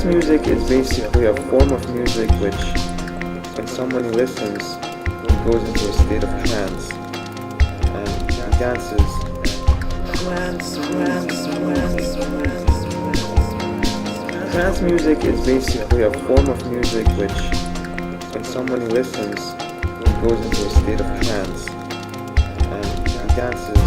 Trance music is basically a form of music which, when someone listens, he goes into a state of trance and he dances. Trance music is basically a form of music which, when someone listens, he goes into a state of trance and he dances.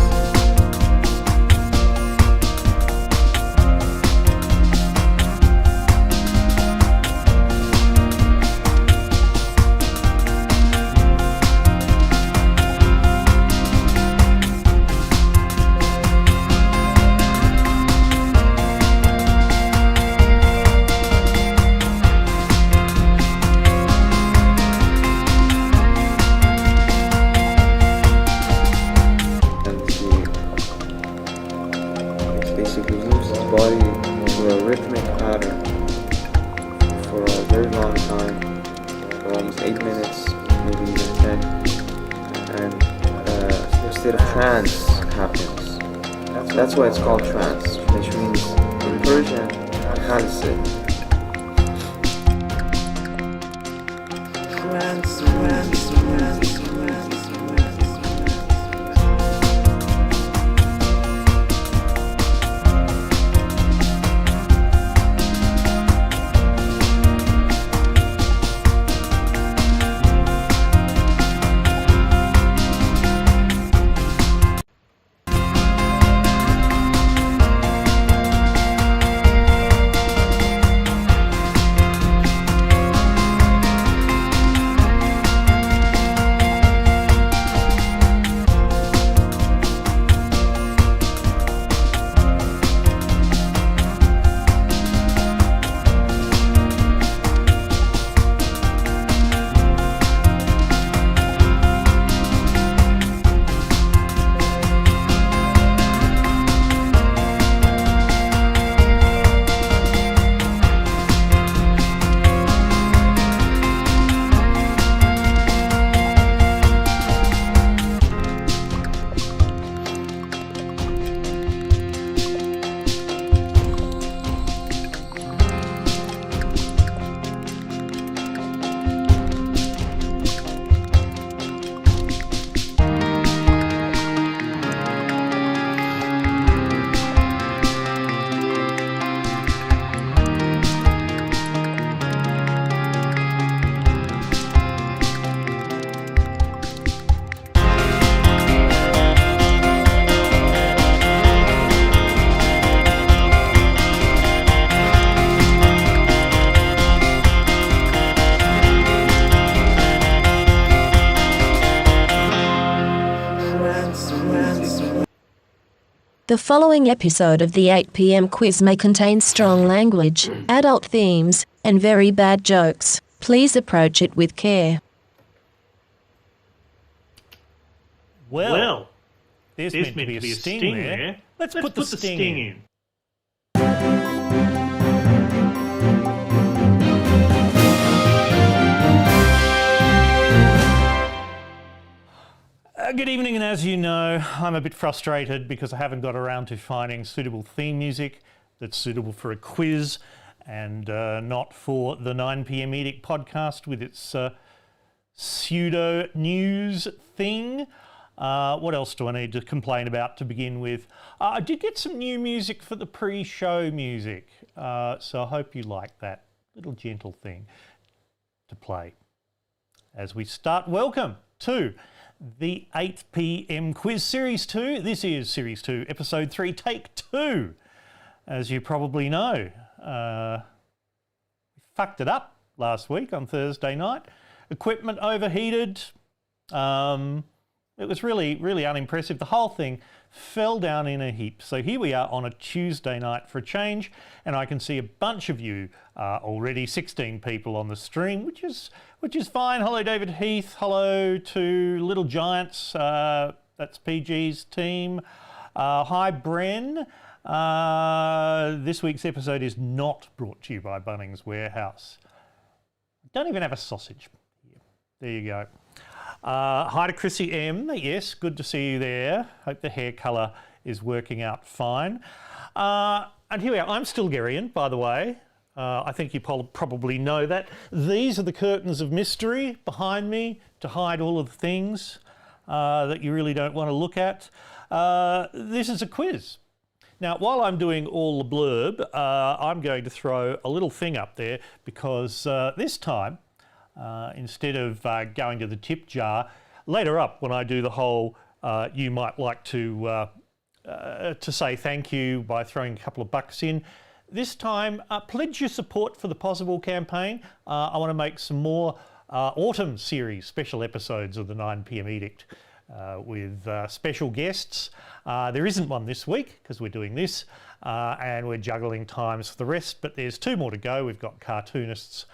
Basically moves his body to a rhythmic pattern for a very long time, for almost 8 minutes, maybe even 10, and a state of trance happens. That's why it's called trance, which means in Persian, halse. The following episode of the 8 p.m. quiz may contain strong language, adult themes, and very bad jokes. Please approach it with care. Well, there's meant to be a sting there. Let's put the sting in. Good evening, and as you know, I'm a bit frustrated because I haven't got around to finding suitable theme music that's suitable for a quiz and not for the 9 p.m. Edict podcast with its pseudo-news thing. What else do I need to complain about to begin with? I did get some new music for the pre-show music, so I hope you like that little gentle thing to play. As we start, welcome to the 8 p.m. quiz series 2. This is series 2, episode 3, take 2. As you probably know, we fucked it up last week on Thursday night. Equipment overheated. It was really unimpressive. The whole thing fell down in a heap. So here we are on a Tuesday night for a change, and I can see a bunch of you already, 16 people on the stream, which is fine. Hello, David Heath. Hello to Little Giants. That's PG's team. Hi, Bren. This week's episode is not brought to you by Bunnings Warehouse. Don't even have a sausage. There you go. Hi to Chrissy M. Yes, good to see you there. Hope the hair colour is working out fine. And here we are. I'm still Garian, by the way. I think you probably know that. These are the curtains of mystery behind me to hide all of the things that you really don't want to look at. This is a quiz. Now, while I'm doing all the blurb, I'm going to throw a little thing up there because this time, instead of going to the tip jar, later up when I do the whole you might like to say thank you by throwing a couple of bucks in, this time pledge your support for the POZIBLE campaign. I want to make some more autumn series, special episodes of the 9 PM Edict with special guests. There isn't one this week because we're doing this and we're juggling times for the rest, but there's 2 more to go. We've got cartoonists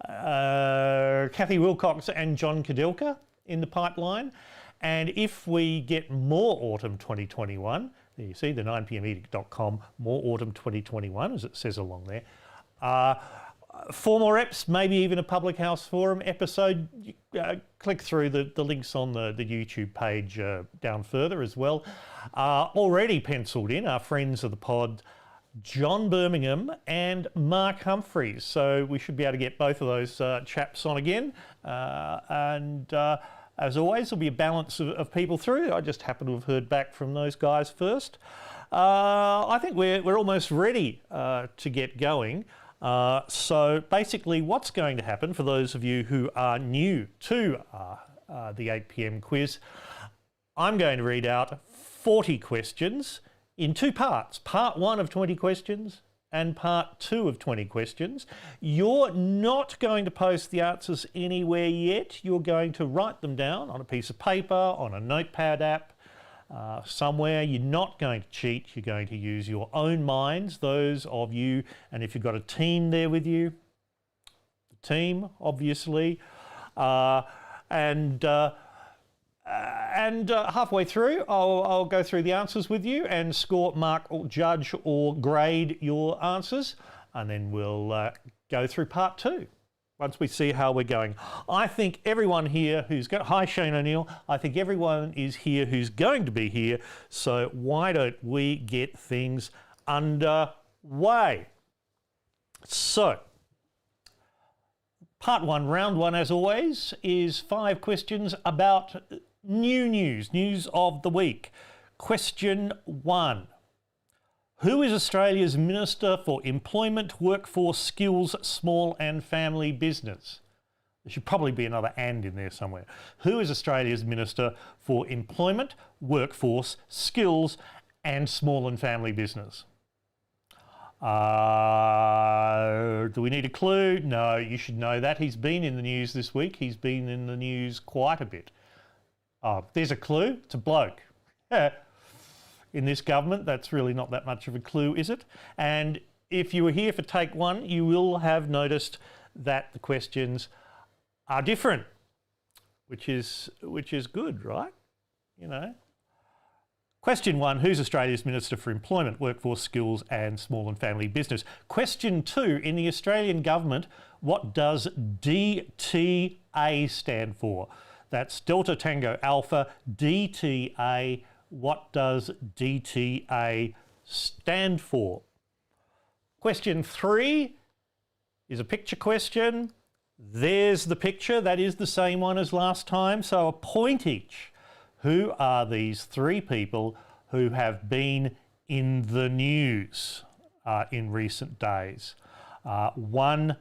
Kathy Wilcox and John Kadelka in the pipeline. And if we get more autumn 2021, there you see, the 9pmedict.com, more autumn 2021, as it says along there. 4 more eps, maybe even a Public House Forum episode. Click through the links on the YouTube page down further as well. Already penciled in our friends of the pod, John Birmingham and Mark Humphreys. So we should be able to get both of those chaps on again. As always, there'll be a balance of people through. I just happen to have heard back from those guys first. I think we're almost ready to get going. So basically what's going to happen for those of you who are new to the 8 PM quiz, I'm going to read out 40 questions in 2 parts. Part 1 of 20 questions and part 2 of 20 questions. You're not going to post the answers anywhere yet. You're going to write them down on a piece of paper, on a notepad app, somewhere. You're not going to cheat. You're going to use your own minds, those of you, and if you've got a team there with you, the team, obviously, and halfway through, I'll go through the answers with you and score, mark, or judge or grade your answers, and then we'll go through part 2 once we see how we're going. I think everyone here who's got, hi Shane O'Neill, I think everyone is here who's going to be here, so why don't we get things underway? So, part 1, round 1 as always, is 5 questions about news of the week. Question 1. Who is Australia's Minister for Employment, Workforce, Skills, Small and Family Business? There should probably be another "and" in there somewhere. Who is Australia's Minister for Employment, Workforce, Skills and Small and Family Business? Do we need a clue? No, you should know that. He's been in the news this week. He's been in the news quite a bit. Oh, there's a clue. It's a bloke. In this government, that's really not that much of a clue, is it? And if you were here for take 1, you will have noticed that the questions are different, which is good, right? You know. Question 1, who's Australia's Minister for Employment, Workforce, Skills and Small and Family Business? Question 2, in the Australian government, what does DTA stand for? That's Delta Tango Alpha, DTA. What does DTA stand for? Question 3 is a picture question. There's the picture. That is the same one as last time, so a point each. Who are these 3 people who have been in the news in recent days? 1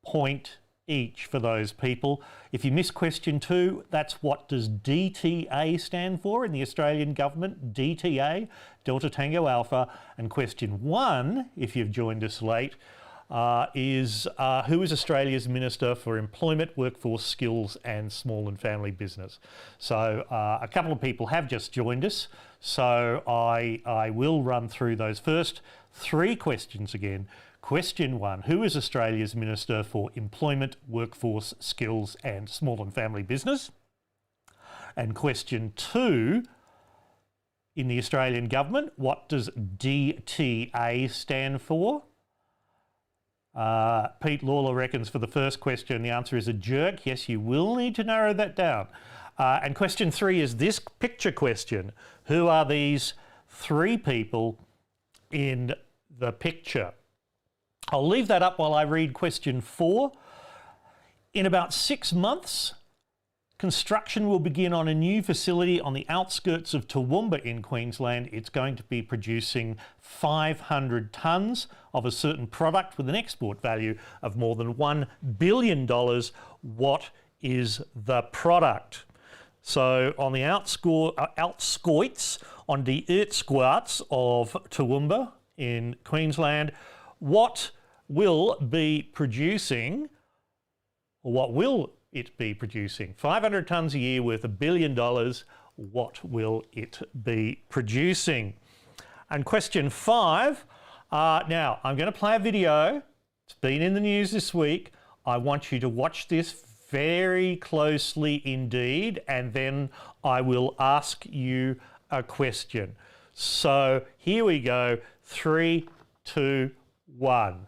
point each for those people. If you miss question 2, that's what does DTA stand for in the Australian government? DTA, Delta Tango Alpha. And question 1, if you've joined us late, is who is Australia's Minister for Employment, Workforce, Skills and Small and Family Business? So a couple of people have just joined us, so I will run through those first 3 questions again. Question 1, who is Australia's Minister for Employment, Workforce, Skills and Small and Family Business? And question 2, in the Australian government, what does DTA stand for? Pete Lawler reckons for the first question the answer is a jerk. Yes, you will need to narrow that down. And question 3 is this picture question. Who are these 3 people in the picture? I'll leave that up while I read question 4. In about 6 months, construction will begin on a new facility on the outskirts of Toowoomba in Queensland. It's going to be producing 500 tonnes of a certain product with an export value of more than $1 billion. What is the product? So on the outskirts, on the outskirts of Toowoomba in Queensland, what will be producing, or what will it be producing? 500 tonnes a year worth $1 billion. What will it be producing? And question 5, now I'm going to play a video. It's been in the news this week. I want you to watch this very closely indeed, and then I will ask you a question. So here we go. 3, 2, 1.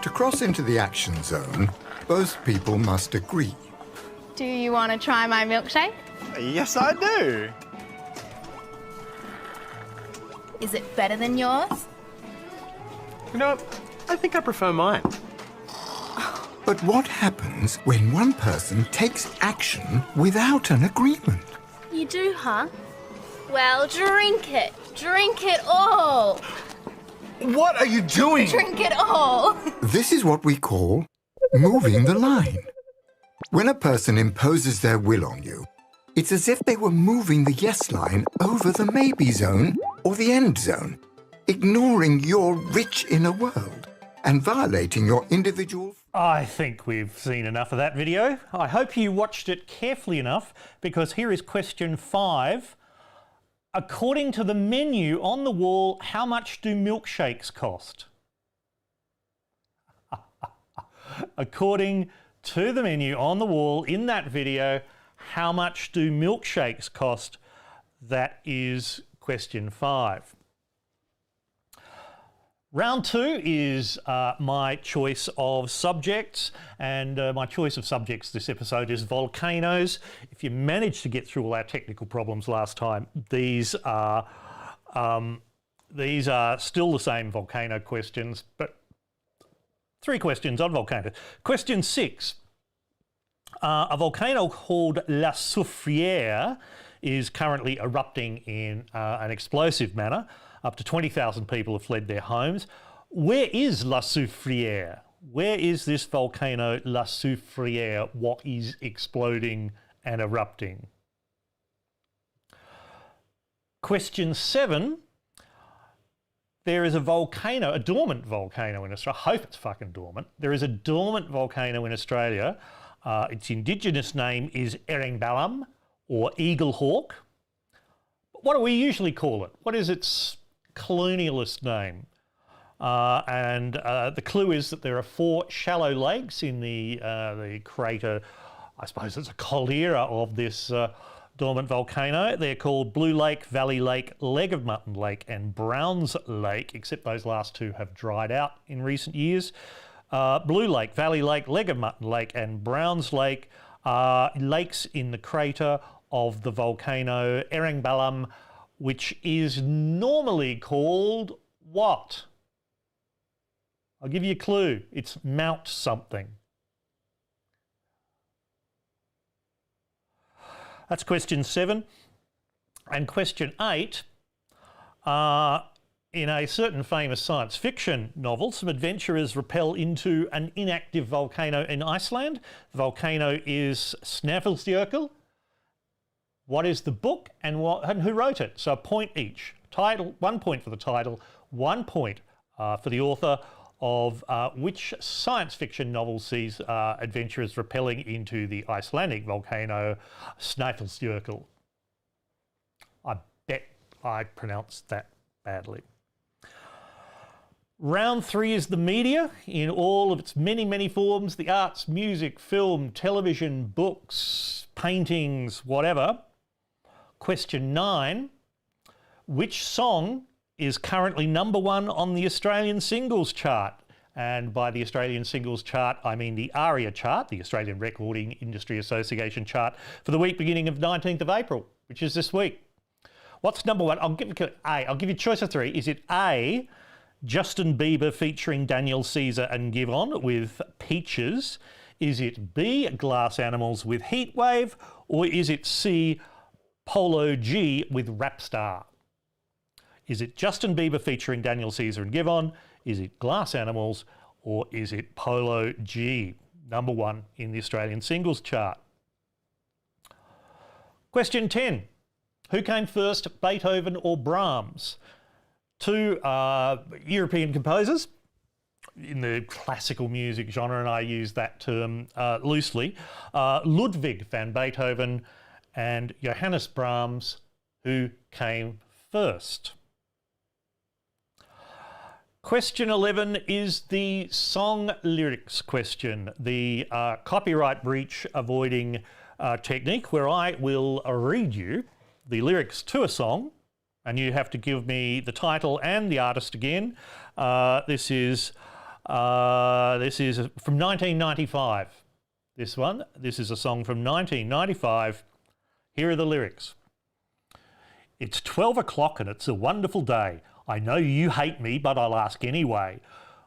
To cross into the action zone, both people must agree. Do you want to try my milkshake? Yes, I do. Is it better than yours? You know, I think I prefer mine. But what happens when one person takes action without an agreement? You do, huh? Well, drink it. Drink it all. What are you doing? Drink it all. This is what we call moving the line. When a person imposes their will on you, it's as if they were moving the yes line over the maybe zone or the end zone, ignoring your rich inner world and violating your individual... I think we've seen enough of that video. I hope you watched it carefully enough, because here is question 5. According to the menu on the wall, how much do milkshakes cost? According to the menu on the wall in that video, how much do milkshakes cost? That is question 5. Round 2 is my choice of subjects, and my choice of subjects this episode is volcanoes. If you managed to get through all our technical problems last time, these are still the same volcano questions, but 3 questions on volcanoes. Question 6. A volcano called La Soufrière is currently erupting in an explosive manner. Up to 20,000 people have fled their homes. Where is La Soufrière? Where is this volcano La Soufrière? What is exploding and erupting? Question 7. There is a volcano, a dormant volcano in Australia. I hope it's fucking dormant. There is a dormant volcano in Australia. Its indigenous name is Erangbalam or Eagle Hawk. What do we usually call it? What is its colonialist name? The clue is that there are 4 shallow lakes in the crater. I suppose it's a caldera of this dormant volcano. They're called Blue Lake, Valley Lake, Leg of Mutton Lake and Browns Lake, except those last 2 have dried out in recent years. Blue Lake, Valley Lake, Leg of Mutton Lake and Browns Lake are lakes in the crater of the volcano Erangbalam, which is normally called what? I'll give you a clue. It's Mount something. That's question 7. And question 8, in a certain famous science fiction novel, some adventurers rappel into an inactive volcano in Iceland. The volcano is Snæfellsjökull. What is the book and who wrote it? So a point each. Title, 1 point for the title, 1 point for the author of which science fiction novel sees adventurers rappelling into the Icelandic volcano Snæfellsjökull. I bet I pronounced that badly. Round 3 is the media in all of its many, many forms, the arts, music, film, television, books, paintings, whatever. Question 9, which song is currently #1 on the Australian singles chart? And by the Australian Singles Chart, I mean the ARIA chart, the Australian Recording Industry Association chart, for the week beginning of 19th of April, which is this week. What's number one? I'll give you a choice of three. Is it A, Justin Bieber featuring Daniel Caesar and Givon with Peaches? Is it B, Glass Animals with Heatwave? Or is it C, Polo G with Rapstar? Is it Justin Bieber featuring Daniel Caesar and Givon? Is it Glass Animals? Or is it Polo G? Number one in the Australian Singles Chart. Question 10. Who came first, Beethoven or Brahms? Two European composers in the classical music genre, and I use that term loosely. Ludwig van Beethoven and Johannes Brahms, who came first. Question 11 is the song lyrics question, the copyright breach avoiding technique, where I will read you the lyrics to a song, and you have to give me the title and the artist again. This is from 1995. This is a song from 1995. Here are the lyrics. It's 12 o'clock and it's a wonderful day. I know you hate me, but I'll ask anyway.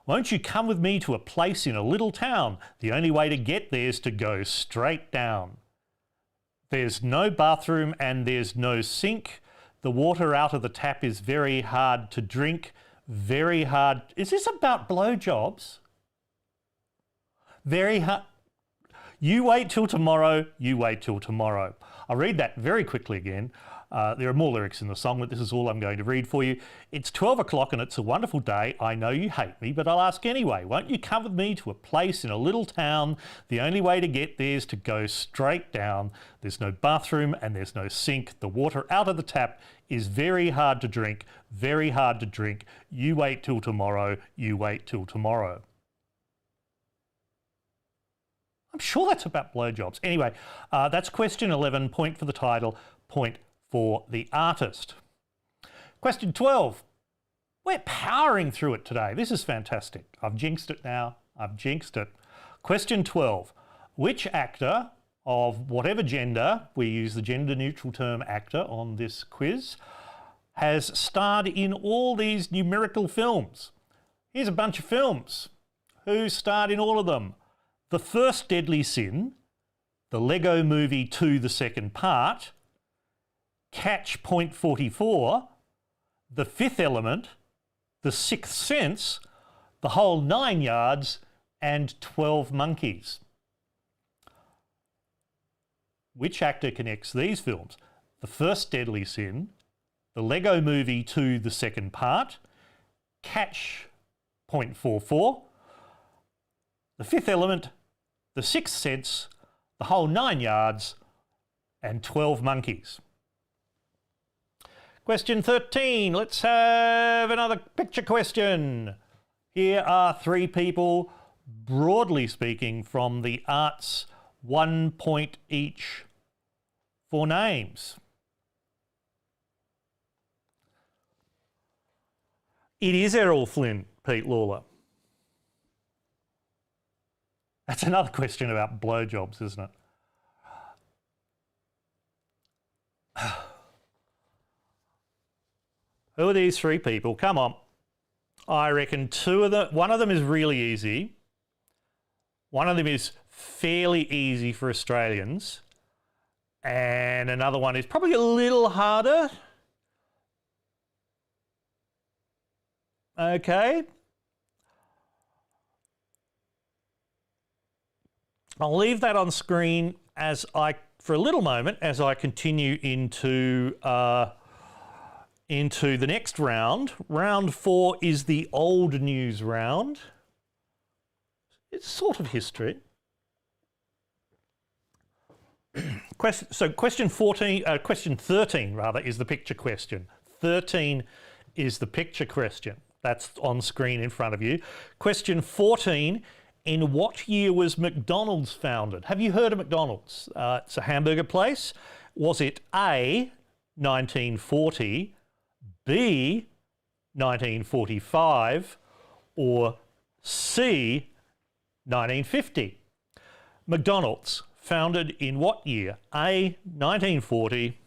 Won't you come with me to a place in a little town? The only way to get there is to go straight down. There's no bathroom and there's no sink. The water out of the tap is very hard to drink. Very hard. Is this about blowjobs? Very hard. You wait till tomorrow. You wait till tomorrow. I'll read that very quickly again. There are more lyrics in the song, but this is all I'm going to read for you. It's 12 o'clock and it's a wonderful day. I know you hate me, but I'll ask anyway. Won't you come with me to a place in a little town? The only way to get there is to go straight down. There's no bathroom and there's no sink. The water out of the tap is very hard to drink, very hard to drink. You wait till tomorrow. You wait till tomorrow. I'm sure that's about blowjobs. Anyway, that's question 11, point for the title, point for the artist. Question 12. We're powering through it today. This is fantastic. I've jinxed it now. I've jinxed it. Question 12. Which actor of whatever gender, we use the gender neutral term actor on this quiz, has starred in all these numerical films? Here's a bunch of films. Who starred in all of them? The First Deadly Sin, the Lego Movie 2, the second part, Catch Point 44, The Fifth Element, The Sixth Sense, The Whole 9 Yards, and 12 Monkeys. Which actor connects these films? The First Deadly Sin, The Lego Movie 2, the second part, Catch Point 44, The Fifth Element, The Sixth Sense, The Whole 9 Yards, and 12 Monkeys. Question 13. Let's have another picture question. Here are three people, broadly speaking, from the arts, 1 point each for names. It is Errol Flynn, Pete Lawler. That's another question about blowjobs, isn't it? Who are these three people? Come on. I reckon one of them is really easy. One of them is fairly easy for Australians. And another one is probably a little harder. Okay. I'll leave that on screen for a little moment as I continue into the next round. Round 4 is the old news round. It's sort of history. Question 13 rather is the picture question. 13 is the picture question. That's on screen in front of you. Question 14. In what year was McDonald's founded? Have you heard of McDonald's? It's a hamburger place. Was it A, 1940, B, 1945, or C, 1950. McDonald's, founded in what year? A, 1940,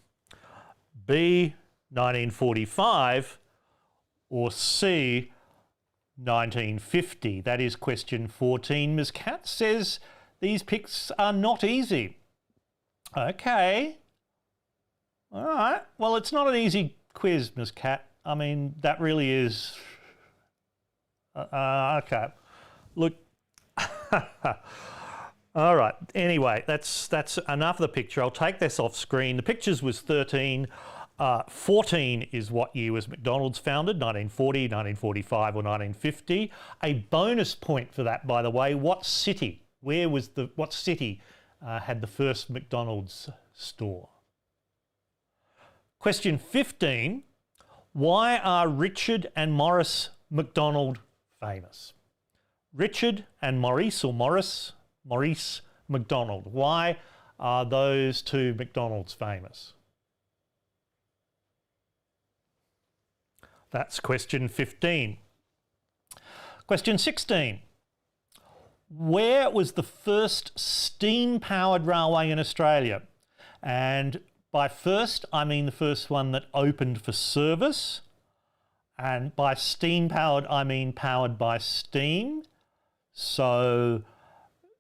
B, 1945, or C, 1950? That is question 14. Ms. Cat says these picks are not easy. Okay. All right. Well, it's not an easy quiz, Ms. Cat. I mean, that really is... okay. Look... All right. Anyway, that's enough of the picture. I'll take this off screen. The pictures was 13. 14 is what year was McDonald's founded, 1940, 1945 or 1950. A bonus point for that, by the way, what city? What city had the first McDonald's store? Question 15, why are Richard and Maurice McDonald famous? Richard and Maurice, or Maurice McDonald. Why are those two McDonalds famous? That's question 15. Question 16. Where was the first steam-powered railway in Australia? And by first, I mean the first one that opened for service. And by steam-powered, I mean powered by steam. So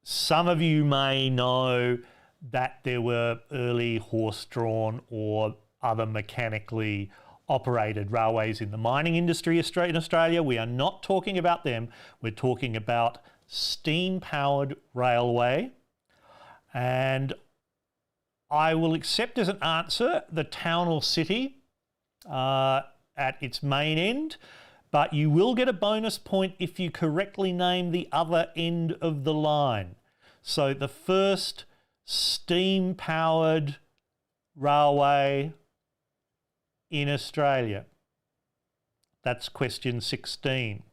some of you may know that there were early horse-drawn or other mechanically operated railways in the mining industry in Australia. We are not talking about them. We're talking about steam-powered railway. And I will accept as an answer the town or city at its main end, but you will get a bonus point if you correctly name the other end of the line. So the first steam-powered railway in Australia. That's question 16.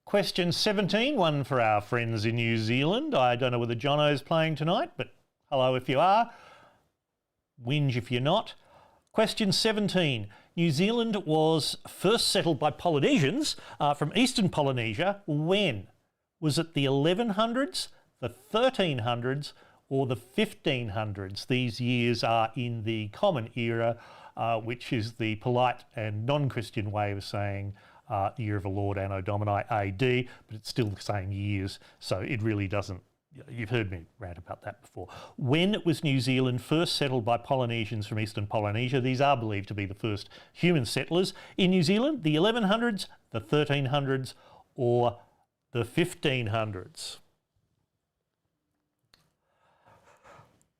Question 17, one for our friends in New Zealand. I don't know whether Jono's playing tonight, but hello if you are. Whinge if you're not. Question 17. New Zealand was first settled by Polynesians from eastern Polynesia. When? Was it the 1100s, the 1300s, or the 1500s? These years are in the Common Era, which is the polite and non-Christian way of saying the year of the Lord Anno Domini AD, but it's still the same years, so it really doesn't. You've heard me rant about that before. When was New Zealand first settled by Polynesians from eastern Polynesia? These are believed to be the first human settlers in New Zealand, the 1100s, the 1300s, or the 1500s.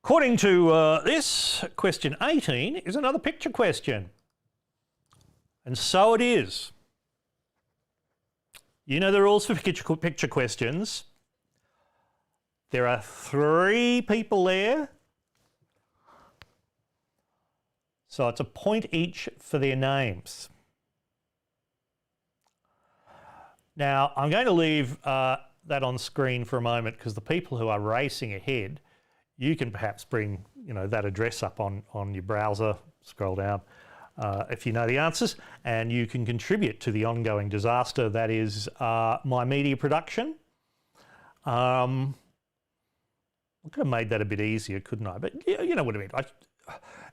According to this, question 18 is another picture question. And so it is. You know the rules for picture questions. There are 3 people there. So it's a point each for their names. Now, I'm going to leave that on screen for a moment because the people who are racing ahead, you can perhaps bring that address up on your browser, scroll down, if you know the answers, and you can contribute to the ongoing disaster that is my media production. I could have made that a bit easier, couldn't I? But you know what I mean.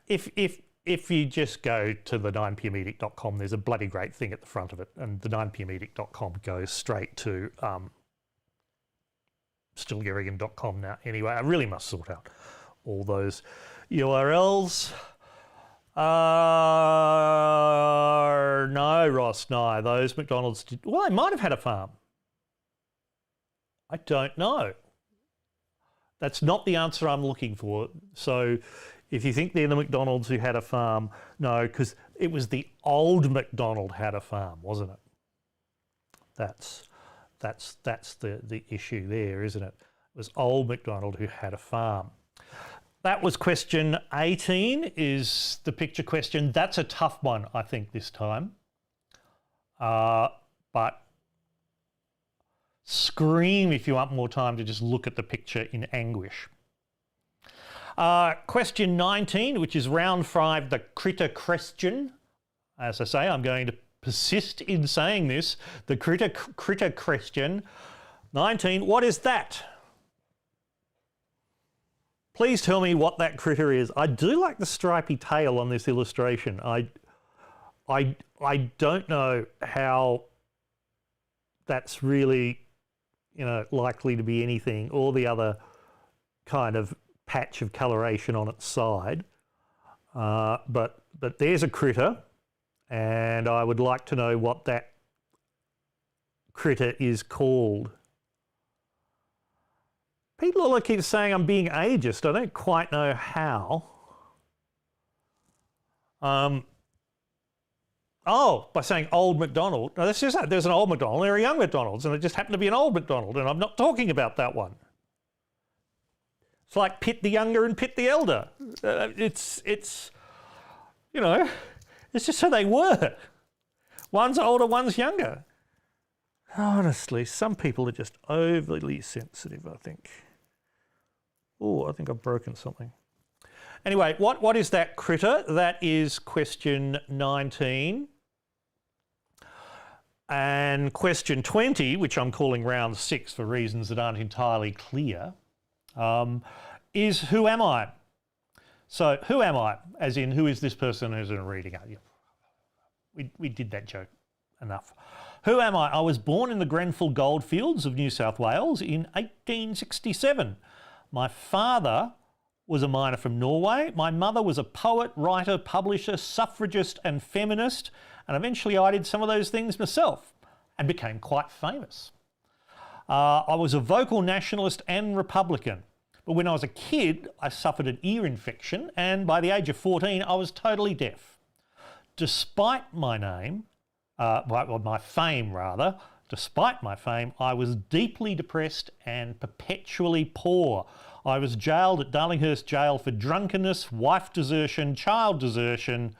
If you just go to the 9pmedic.com, there's a bloody great thing at the front of it, and the 9pmedic.com goes straight to stillgerrigan.com now. Anyway, I really must sort out all those URLs. No, Ross, no. Those McDonald's did... Well, they might have had a farm. I don't know. That's not the answer I'm looking for. So if you think they're the McDonald's who had a farm, no, because it was the old McDonald had a farm, wasn't it? That's the issue there, isn't it? It was old McDonald who had a farm. That was question 18 is the picture question. That's a tough one, I think, this time. But scream if you want more time to just look at the picture in anguish. Question 19, which is round 5, the critter question. As I say, I'm going to persist in saying this. The critter question. 19, what is that? Please tell me what that critter is. I do like the stripy tail on this illustration. I don't know how that's really, likely to be anything, or the other kind of patch of coloration on its side. But there's a critter, and I would like to know what that critter is called. Pete Lawler keeps saying I'm being ageist. I don't quite know how. By saying old Mcdonald. No, that's just that. There's an old Mcdonald, there are young McDonalds, and it just happened to be an old Mcdonald, and I'm not talking about that one. It's like Pitt the younger and Pitt the elder. It's just how they were. One's older, one's younger. Honestly, some people are just overly sensitive, I think. Oh, I think I've broken something. Anyway, what is that critter? That is question 19. And question 20, which I'm calling round 6 for reasons that aren't entirely clear, is who am I? So who am I? As in, who is this person who's in a reading? We did that joke enough. Who am I? I was born in the Grenfell goldfields of New South Wales in 1867. My father was a miner from Norway. My mother was a poet, writer, publisher, suffragist and feminist, and eventually I did some of those things myself and became quite famous. I was a vocal nationalist and Republican, but when I was a kid I suffered an ear infection, and by the age of 14 I was totally deaf. Despite my fame, despite my fame, I was deeply depressed and perpetually poor. I was jailed at Darlinghurst Jail for drunkenness, wife desertion, child desertion,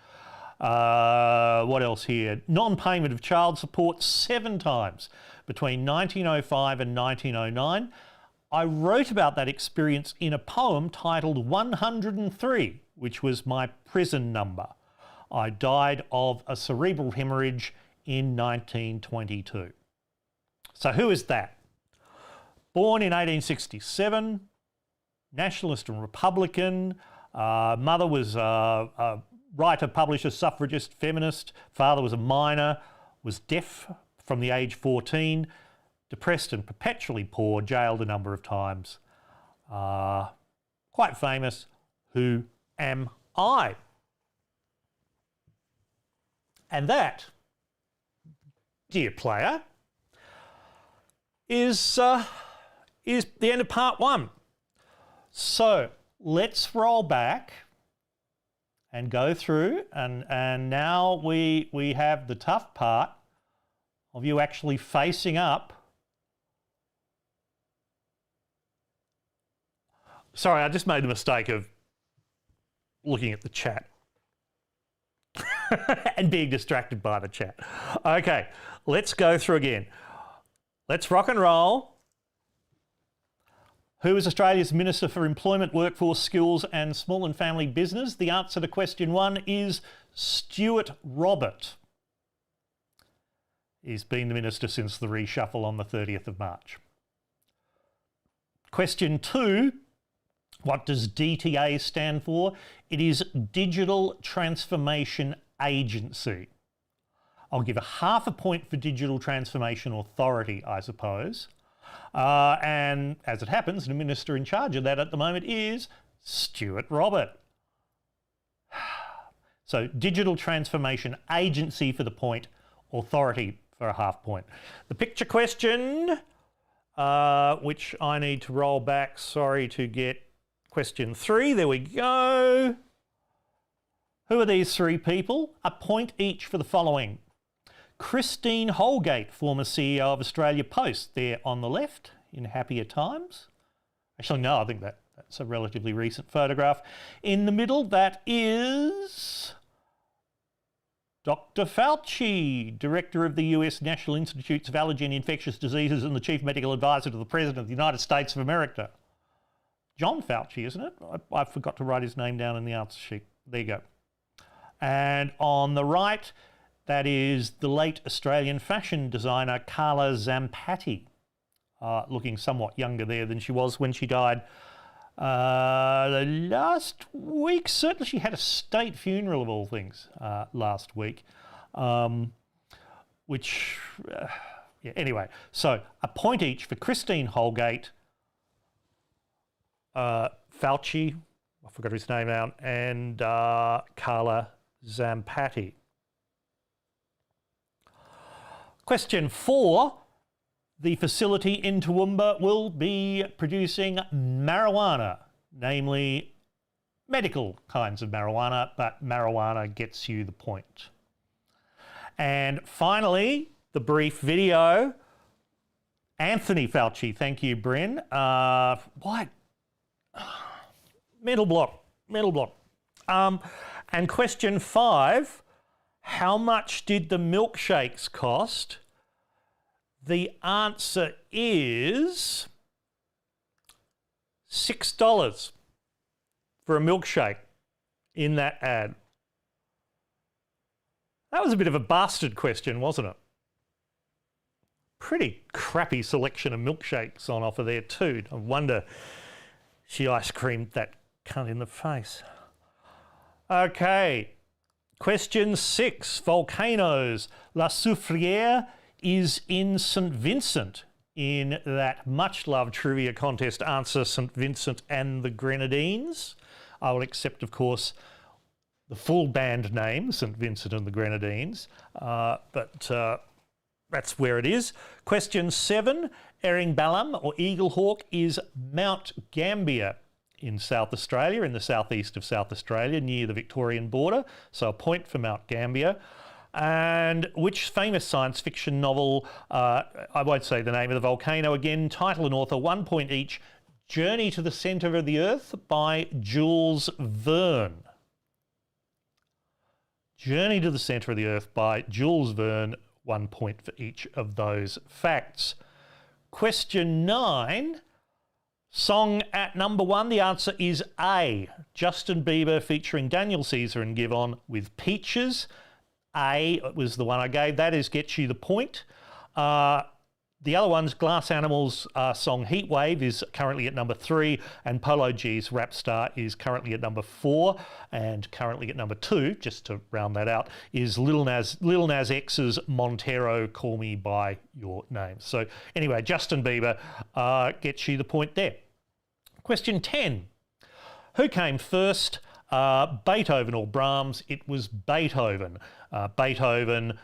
what else here? Non-payment of child support 7 times between 1905 and 1909. I wrote about that experience in a poem titled 103, which was my prison number. I died of a cerebral hemorrhage in 1922. So who is that? Born in 1867, nationalist and Republican. Mother was a writer, publisher, suffragist, feminist. Father was a miner, was deaf from the age 14, depressed and perpetually poor, jailed a number of times. Quite famous. Who am I? And that, dear player, is the end of part 1. So let's roll back and go through, and now we have the tough part of you actually facing up. Sorry, I just made the mistake of looking at the chat and being distracted by the chat. Okay, let's go through again. Let's rock and roll. Who is Australia's Minister for Employment, Workforce, Skills and Small and Family Business? The answer to question 1 is Stuart Robert. He's been the Minister since the reshuffle on the 30th of March. Question 2, what does DTA stand for? It is Digital Transformation Agency. I'll give a half a point for Digital Transformation Authority, I suppose. And as it happens, the minister in charge of that at the moment is Stuart Robert. So Digital Transformation Agency for the point, Authority for a half point. The picture question, which I need to roll back, sorry, to get question 3. There we go. Who are these 3 people? A point each for the following. Christine Holgate, former CEO of Australia Post, there on the left in happier times. Actually, no, I think that's a relatively recent photograph. In the middle, that is Dr. Fauci, Director of the US National Institutes of Allergy and Infectious Diseases and the Chief Medical Advisor to the President of the United States of America. John Fauci, isn't it? I forgot to write his name down in the answer sheet. There you go. And on the right, That is the late Australian fashion designer Carla Zampatti, looking somewhat younger there than she was when she died last week. Certainly she had a state funeral of all things last week, which, yeah, anyway. So a point each for Christine Holgate, Fauci, I forgot his name now, and Carla Zampatti. Question 4. The facility in Toowoomba will be producing marijuana, namely medical kinds of marijuana, but marijuana gets you the point. And finally, the brief video. Anthony Fauci, thank you, Bryn. What? Mental block. And question 5, how much did the milkshakes cost? The answer is $6 for a milkshake in that ad. That was a bit of a bastard question, wasn't it? Pretty crappy selection of milkshakes on offer there too. I wonder she ice creamed that cunt in the face. Okay, question 6, volcanoes. La Soufriere is in St Vincent in that much-loved trivia contest Answer St Vincent and the Grenadines. I will accept, of course, the full band name, St Vincent and the Grenadines, but that's where it is. Question 7, Eringballum or Eaglehawk is Mount Gambier in South Australia, in the southeast of South Australia, near the Victorian border, so a point for Mount Gambier. And which famous science fiction novel, I won't say the name of the volcano again, title and author, 1 point each, Journey to the Centre of the Earth by Jules Verne. Journey to the Centre of the Earth by Jules Verne, 1 point for each of those facts. Question 9, song at number 1, the answer is A, Justin Bieber featuring Daniel Caesar and Givon with Peaches. A was the one I gave. That is gets you the point. The other one's Glass Animals song Heatwave is currently at number 3, and Polo G's Rap Star is currently at number 4, and currently at number 2, just to round that out, is Lil Nas X's Montero, Call Me By Your Name. So anyway, Justin Bieber gets you the point there. Question 10. Who came first? Beethoven or Brahms? It was Beethoven. Beethoven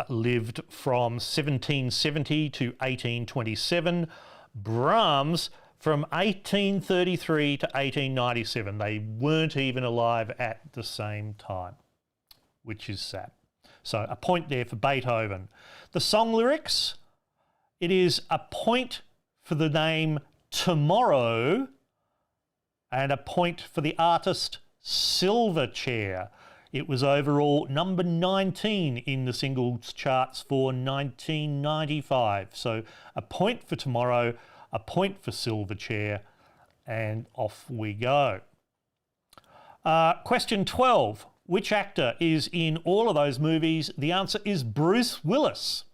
lived from 1770 to 1827. Brahms from 1833 to 1897. They weren't even alive at the same time, which is sad. So a point there for Beethoven. The song lyrics, it is a point for the name Tomorrow and a point for the artist Silverchair. It was overall number 19 in the singles charts for 1995. So a point for Tomorrow, a point for Silverchair, and off we go. Question 12. Which actor is in all of those movies? The answer is Bruce Willis.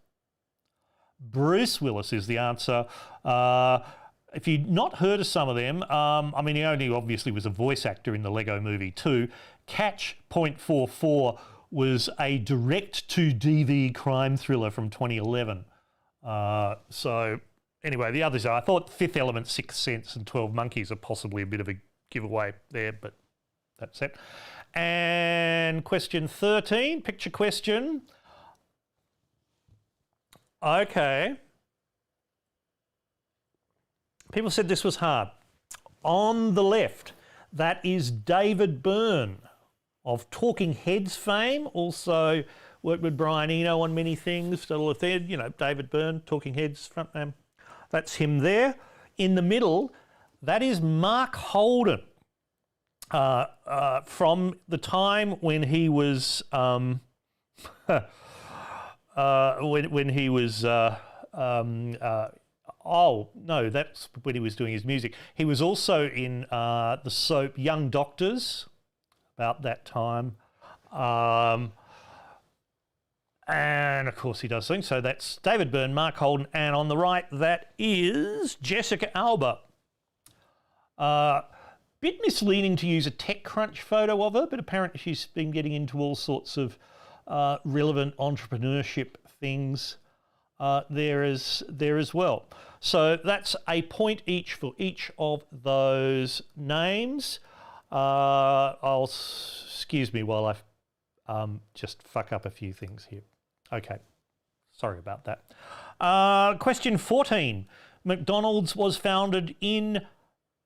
Bruce Willis is the answer. If you'd not heard of some of them, I mean, he only obviously was a voice actor in the Lego Movie 2. Catch .44 was a direct-to-DV crime thriller from 2011. So anyway, the others are, I thought Fifth Element, Sixth Sense and 12 Monkeys are possibly a bit of a giveaway there, but that's it. And question 13, picture question. Okay. People said this was hard. On the left, that is David Byrne of Talking Heads fame. Also worked with Brian Eno on many things. You know, David Byrne, Talking Heads frontman. That's him there. In the middle, that is Mark Holden from the time when he was when he was. Oh, no, that's when he was doing his music. He was also in the soap Young Doctors about that time. And of course he does things. So that's David Byrne, Mark Holden, and on the right that is Jessica Alba. Bit misleading to use a TechCrunch photo of her, but apparently she's been getting into all sorts of relevant entrepreneurship things there as well. So that's a point each for each of those names. Excuse me while I just fuck up a few things here. Okay, sorry about that. Question 14. McDonald's was founded in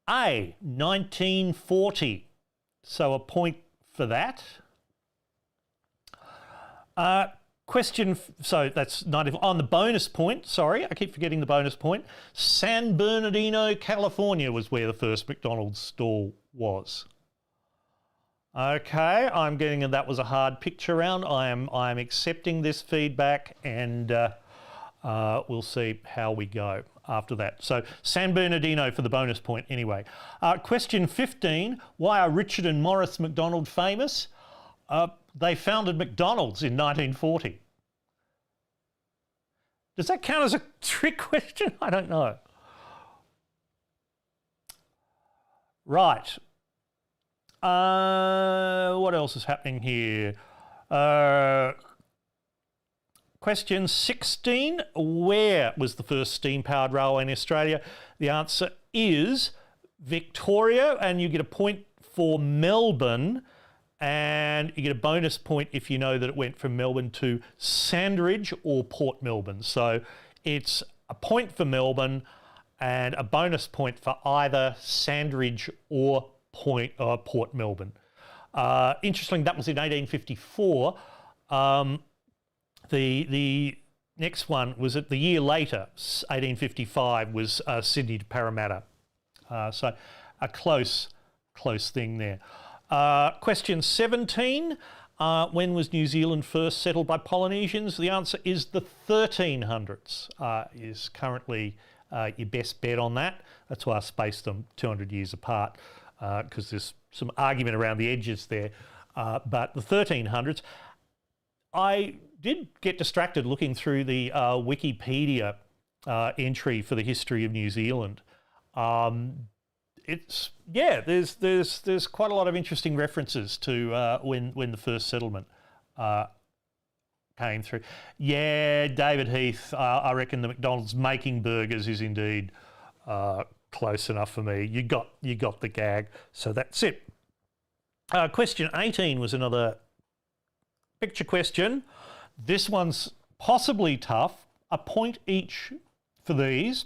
A, 1940. So a point for that. So that's 90, on the bonus point, sorry, I keep forgetting the bonus point. San Bernardino, California was where the first McDonald's stall was. Okay, I'm getting that was a hard picture round. I'm accepting this feedback, and we'll see how we go after that. So San Bernardino for the bonus point anyway. Question 15, why are Richard and Maurice McDonald famous? They founded McDonald's in 1940. Does that count as a trick question? I don't know. Right. What else is happening here? Question 16, where was the first steam-powered railway in Australia? The answer is Victoria, and you get a point for Melbourne, and you get a bonus point if you know that it went from Melbourne to Sandridge or Port Melbourne. So it's a point for Melbourne and a bonus point for either Sandridge or Port Melbourne. Interesting, that was in 1854. The next one was the year later, 1855, was Sydney to Parramatta. So a close thing there. Question 17, when was New Zealand first settled by Polynesians? The answer is the 1300s, is currently your best bet on that. That's why I spaced them 200 years apart, because there's some argument around the edges there. But the 1300s, I did get distracted looking through the Wikipedia entry for the history of New Zealand. There's quite a lot of interesting references to when the first settlement came through. Yeah, David Heath, I reckon the McDonald's making burgers is indeed close enough for me. You got the gag, so that's it. Question 18 was another picture question. This one's possibly tough. A point each for these.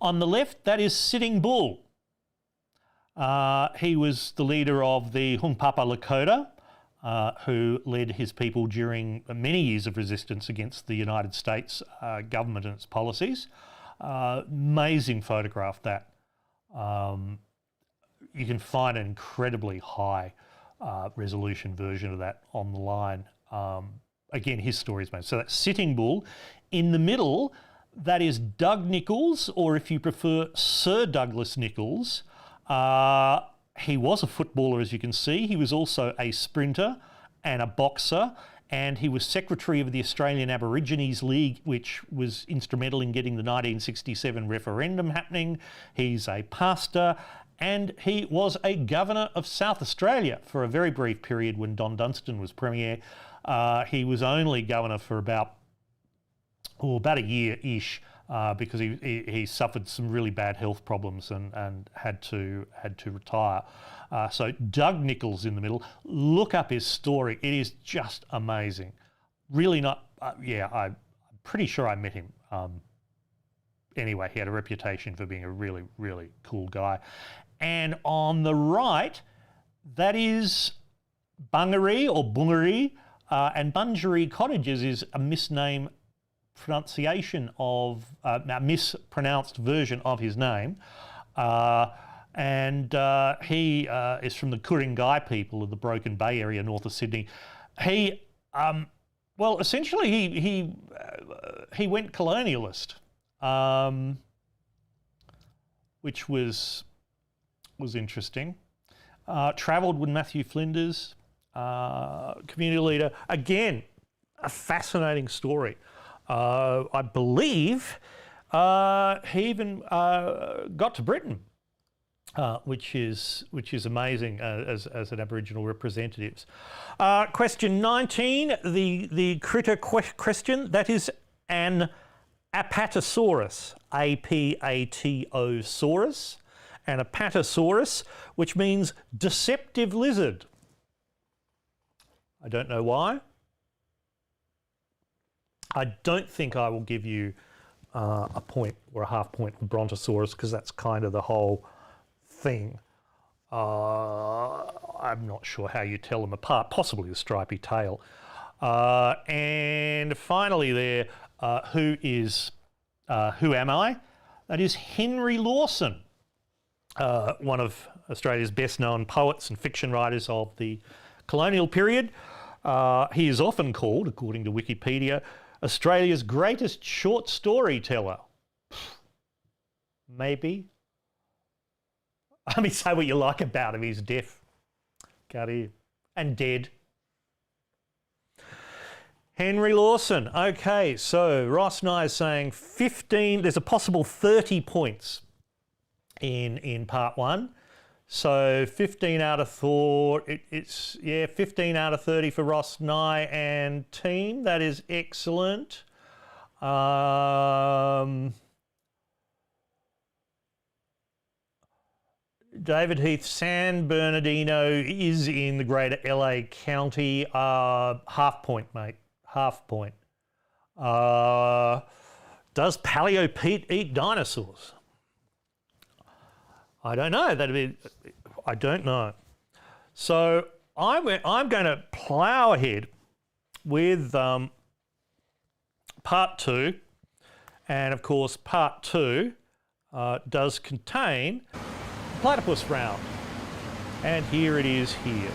On the left, that is Sitting Bull. He was the leader of the Hunkpapa Lakota, who led his people during many years of resistance against the United States government and its policies. Amazing photograph, that. You can find an incredibly high resolution version of that online. Again, his story is made. So that's Sitting Bull. In the middle, that is Doug Nichols, or if you prefer, Sir Douglas Nichols. He was a footballer, as you can see. He was also a sprinter and a boxer, and he was secretary of the Australian Aborigines League, which was instrumental in getting the 1967 referendum happening. He's a pastor, and he was a governor of South Australia for a very brief period when Don Dunstan was premier. He was only governor for about a year-ish, because he suffered some really bad health problems and had to retire. So Doug Nichols in the middle. Look up his story. It is just amazing. Really not. I'm pretty sure I met him. Anyway, he had a reputation for being a really, really cool guy. And on the right, that is Bungaree or Bungaree, and Bungaree Cottages is a misname pronunciation of a mispronounced version of his name, and he is from the Ku-ring-gai people of the Broken Bay area north of Sydney. He essentially he went colonialist, which was interesting. Travelled with Matthew Flinders, community leader again. a fascinating story. I believe he even got to Britain, which is amazing as an Aboriginal representatives. Question 19, the critter question, that is an Apatosaurus, A-P-A-T-O-saurus, an Apatosaurus, which means deceptive lizard. I don't know why. I don't think I will give you a point or a half point for Brontosaurus because that's kind of the whole thing. I'm not sure how you tell them apart, possibly the stripy tail. And finally there, who am I? That is Henry Lawson, one of Australia's best known poets and fiction writers of the colonial period. He is often called, according to Wikipedia, Australia's greatest short storyteller. Maybe. I mean, say what you like about him, he's deaf. Can't hear. And dead. Henry Lawson. Okay, so Ross and I is saying 15, there's a possible 30 points in part one. So 15 out of 15 out of 30 for Ross, Nye and team. That is excellent. David Heath, San Bernardino is in the greater LA County. Half point, mate. Half point. Does Paleo Pete eat dinosaurs? I don't know. I don't know. So I'm going to plough ahead with part two, and of course part two does contain platypus round, and here it is. Here,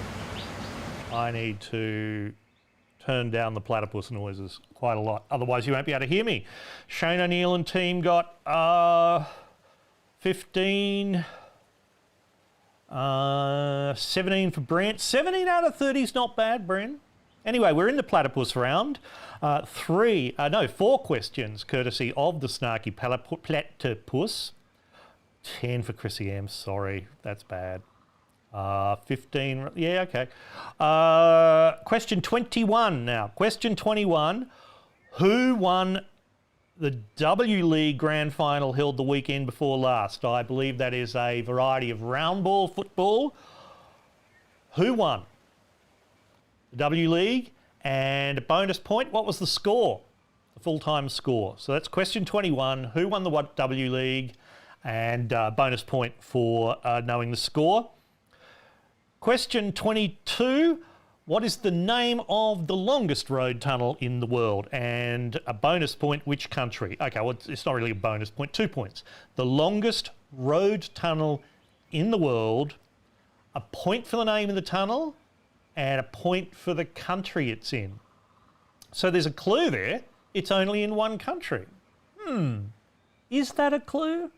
I need to turn down the platypus noises quite a lot, otherwise you won't be able to hear me. Shane O'Neill and team got 15, 17 for Brent. 17 out of 30 is not bad, Brent. Anyway, we're in the platypus round. 4 questions courtesy of the snarky platypus. 10 for Chrissy M. Sorry, that's bad. 15, yeah, okay. Question 21 now. Question 21, who won the W League Grand Final held the weekend before last? I believe that is a variety of round ball football. Who won the W League? And a bonus point, what was the score? The full-time score. So that's question 21, who won the W League? And bonus point for knowing the score. Question 22, what is the name of the longest road tunnel in the world? And a bonus point, which country? Okay, well, it's not really a bonus point, 2 points. The longest road tunnel in the world, a point for the name of the tunnel, and a point for the country it's in. So there's a clue there, it's only in one country. Is that a clue?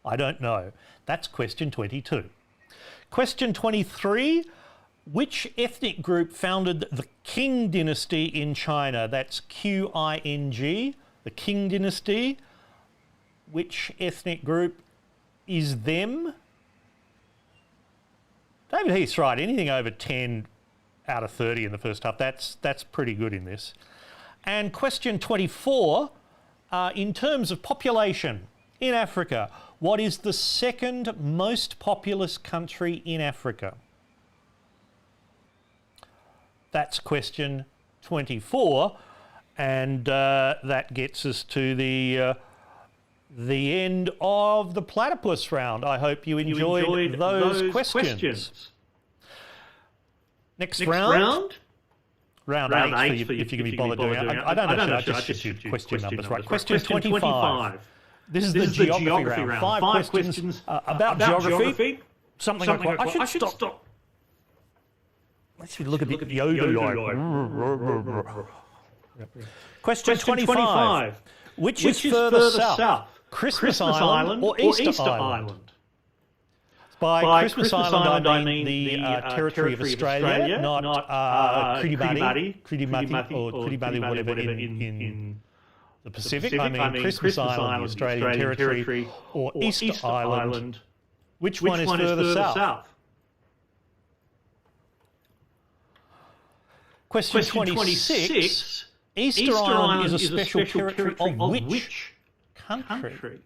I don't know. That's question 22. Question 23, which ethnic group founded the Qing Dynasty in China? That's Q-I-N-G, the Qing Dynasty. Which ethnic group is them? David Heath's right. Anything over 10 out of 30 in the first half, that's pretty good in this. And question 24, in terms of population in Africa, what is the second most populous country in Africa? That's question 24, and that gets us to the end of the platypus round. I hope you enjoyed those questions. Next round? Round 8 if you can be bothered doing it. I don't know, I just shifted question numbers, right? Question 25. This is the geography round. 5 questions about geography. Something like I should stop. Let's look a bit Yoda-like. Question 25. Which is further south? Christmas Island or Easter Island? By Christmas Island, I mean the territory of Australia, not Kiribati or Kiribati, whatever, in the Pacific. I mean Christmas Island, the Australian territory, or Easter Island. Which one is further south? Question 26. Easter Island is a special territory of which country?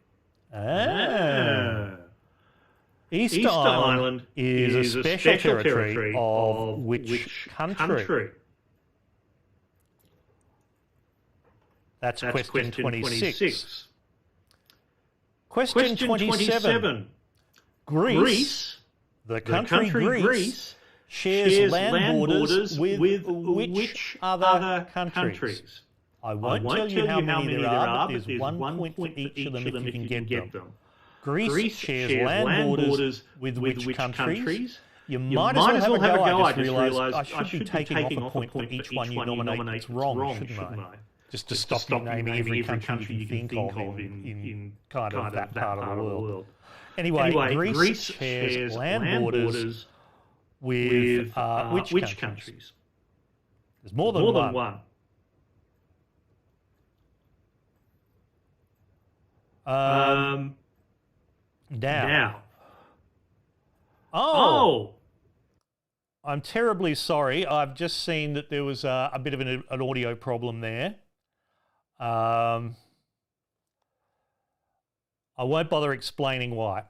Easter Island is a special territory of which country? That's question 26. Question 27. Greece, the country Greece, shares land borders with which other countries? I won't tell you how many there are, but there's 1 point for each of them if you can get them. Greece shares land borders with which countries? You might as well have a go. I just realised I should be taking off a point for each one you nominate that's wrong, shouldn't I? Just to stop you naming every country you think of in kind of that part of the world. Anyway, Greece shares land borders with which countries? There's more than one. Now. Oh! I'm terribly sorry. I've just seen that there was a bit of an audio problem there. I won't bother explaining why.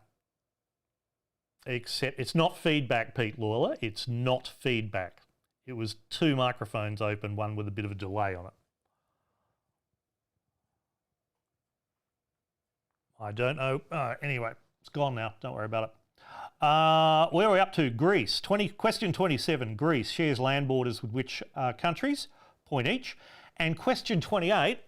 Except it's not feedback, Pete Lawler. It's not feedback. It was two microphones open, one with a bit of a delay on it. I don't know. Anyway, it's gone now. Don't worry about it. Where are we up to? Greece. Question 27. Greece shares land borders with which countries? Point each. And question 28.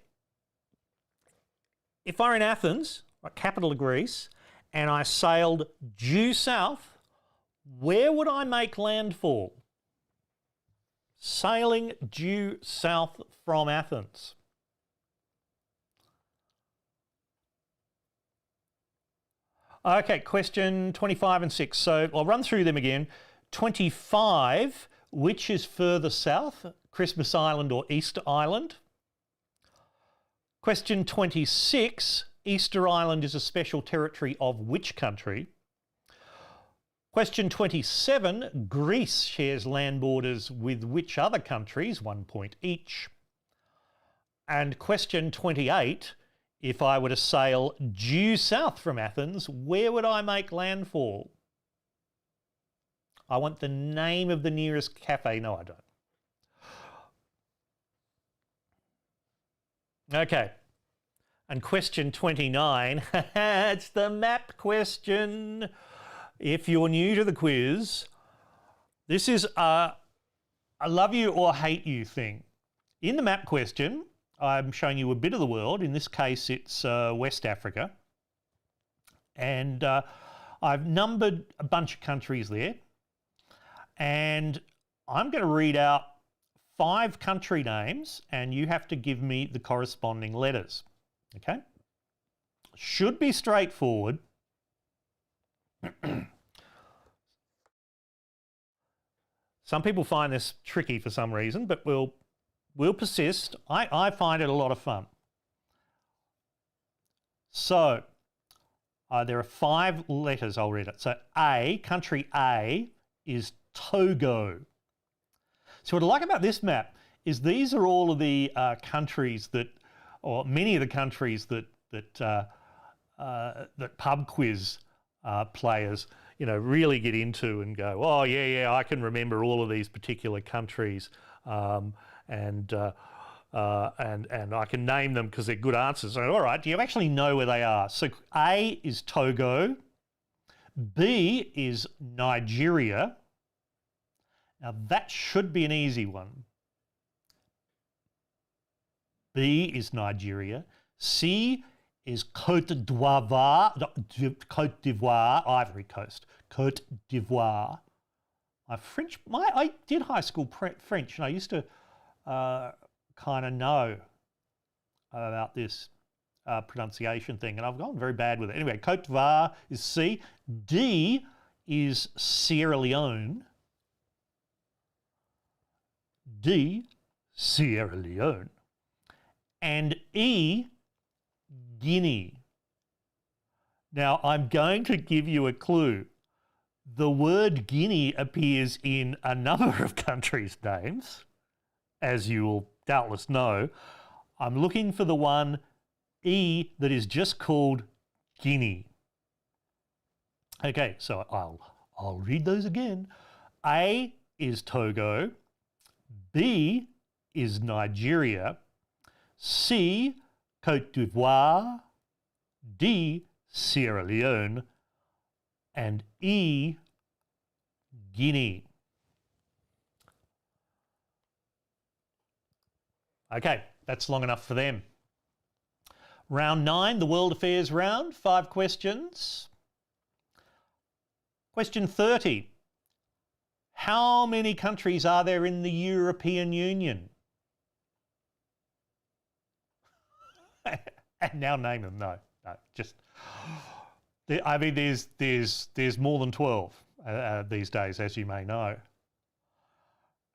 If I were in Athens, capital of Greece, and I sailed due south, where would I make landfall? Sailing due south from Athens. Okay, question 25 and 6. So I'll run through them again. 25, which is further south, Christmas Island or Easter Island? Question 26, Easter Island is a special territory of which country? Question 27, Greece shares land borders with which other countries? 1 point each. And question 28, if I were to sail due south from Athens, where would I make landfall? I want the name of the nearest cafe. No, I don't. Okay. And question 29, it's the map question. If you're new to the quiz, this is a love you or hate you thing. In the map question, I'm showing you a bit of the world. In this case, it's West Africa. And I've numbered a bunch of countries there. And I'm going to read out 5 country names, and you have to give me the corresponding letters. Okay? Should be straightforward. Some people find this tricky for some reason, but we'll persist. I find it a lot of fun. So, there are 5 letters, I'll read it. So A, country A, is Togo. So what I like about this map is these are all of the countries that, or many of the countries that pub quiz players, really get into and go, oh yeah, I can remember all of these particular countries, and I can name them because they're good answers. So, all right, do you actually know where they are? So A is Togo, B is Nigeria. Now that should be an easy one. B is Nigeria. C is Côte d'Ivoire, Ivory Coast. Côte d'Ivoire. I did high school French, and I used to kind of know about this pronunciation thing, and I've gone very bad with it. Anyway, Côte d'Ivoire is C. D is Sierra Leone. D, Sierra Leone. And E, Guinea. Now, I'm going to give you a clue. The word Guinea appears in a number of countries' names, as you will doubtless know. I'm looking for the one, E, that is just called Guinea. Okay, so I'll read those again. A is Togo. B is Nigeria. C, Côte d'Ivoire. D, Sierra Leone. And E, Guinea. Okay, that's long enough for them. Round 9, the World Affairs round, 5 questions. Question 30. How many countries are there in the European Union? And now name them. No, just... I mean, there's more than 12 these days, as you may know.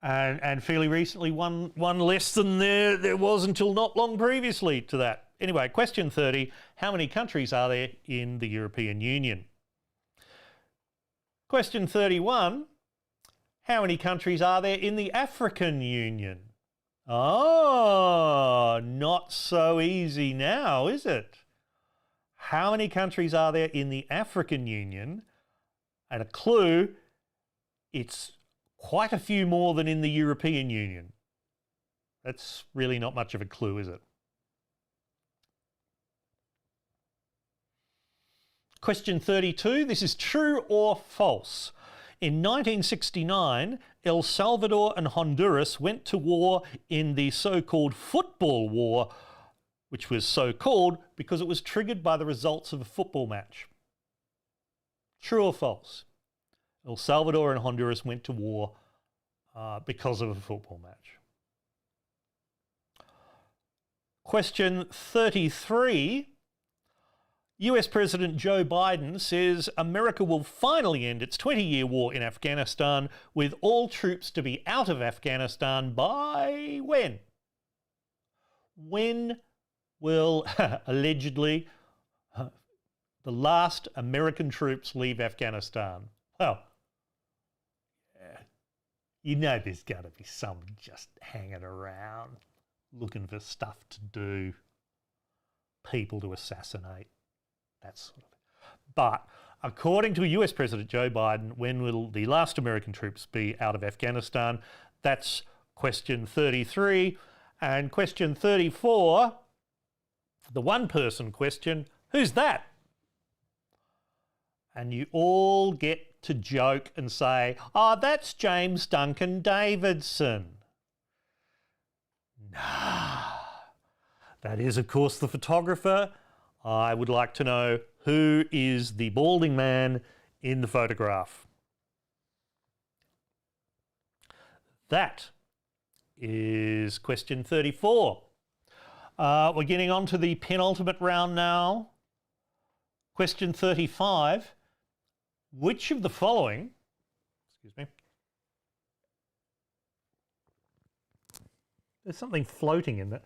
And fairly recently, one less than there was until not long previously to that. Anyway, question 30, how many countries are there in the European Union? Question 31, how many countries are there in the African Union? Oh, not so easy now, is it? How many countries are there in the African Union? And a clue, it's quite a few more than in the European Union. That's really not much of a clue, is it? Question 32, this is true or false. In 1969, El Salvador and Honduras went to war in the so-called football war, which was so called because it was triggered by the results of a football match. True or false? El Salvador and Honduras went to war because of a football match. Question 33. US President Joe Biden says America will finally end its 20-year war in Afghanistan with all troops to be out of Afghanistan by when? When will, allegedly, the last American troops leave Afghanistan? Well, you know there's got to be some just hanging around looking for stuff to do, people to assassinate, that sort of thing. But according to US President Joe Biden, when will the last American troops be out of Afghanistan? That's question 33. And question 34, the one-person question, who's that? And you all get to joke and say, oh, that's James Duncan Davidson. Nah, that is, of course, the photographer. I would like to know who is the balding man in the photograph. That is question 34. We're getting on to the penultimate round now. Question 35. Which of the following, excuse me, there's something floating in that.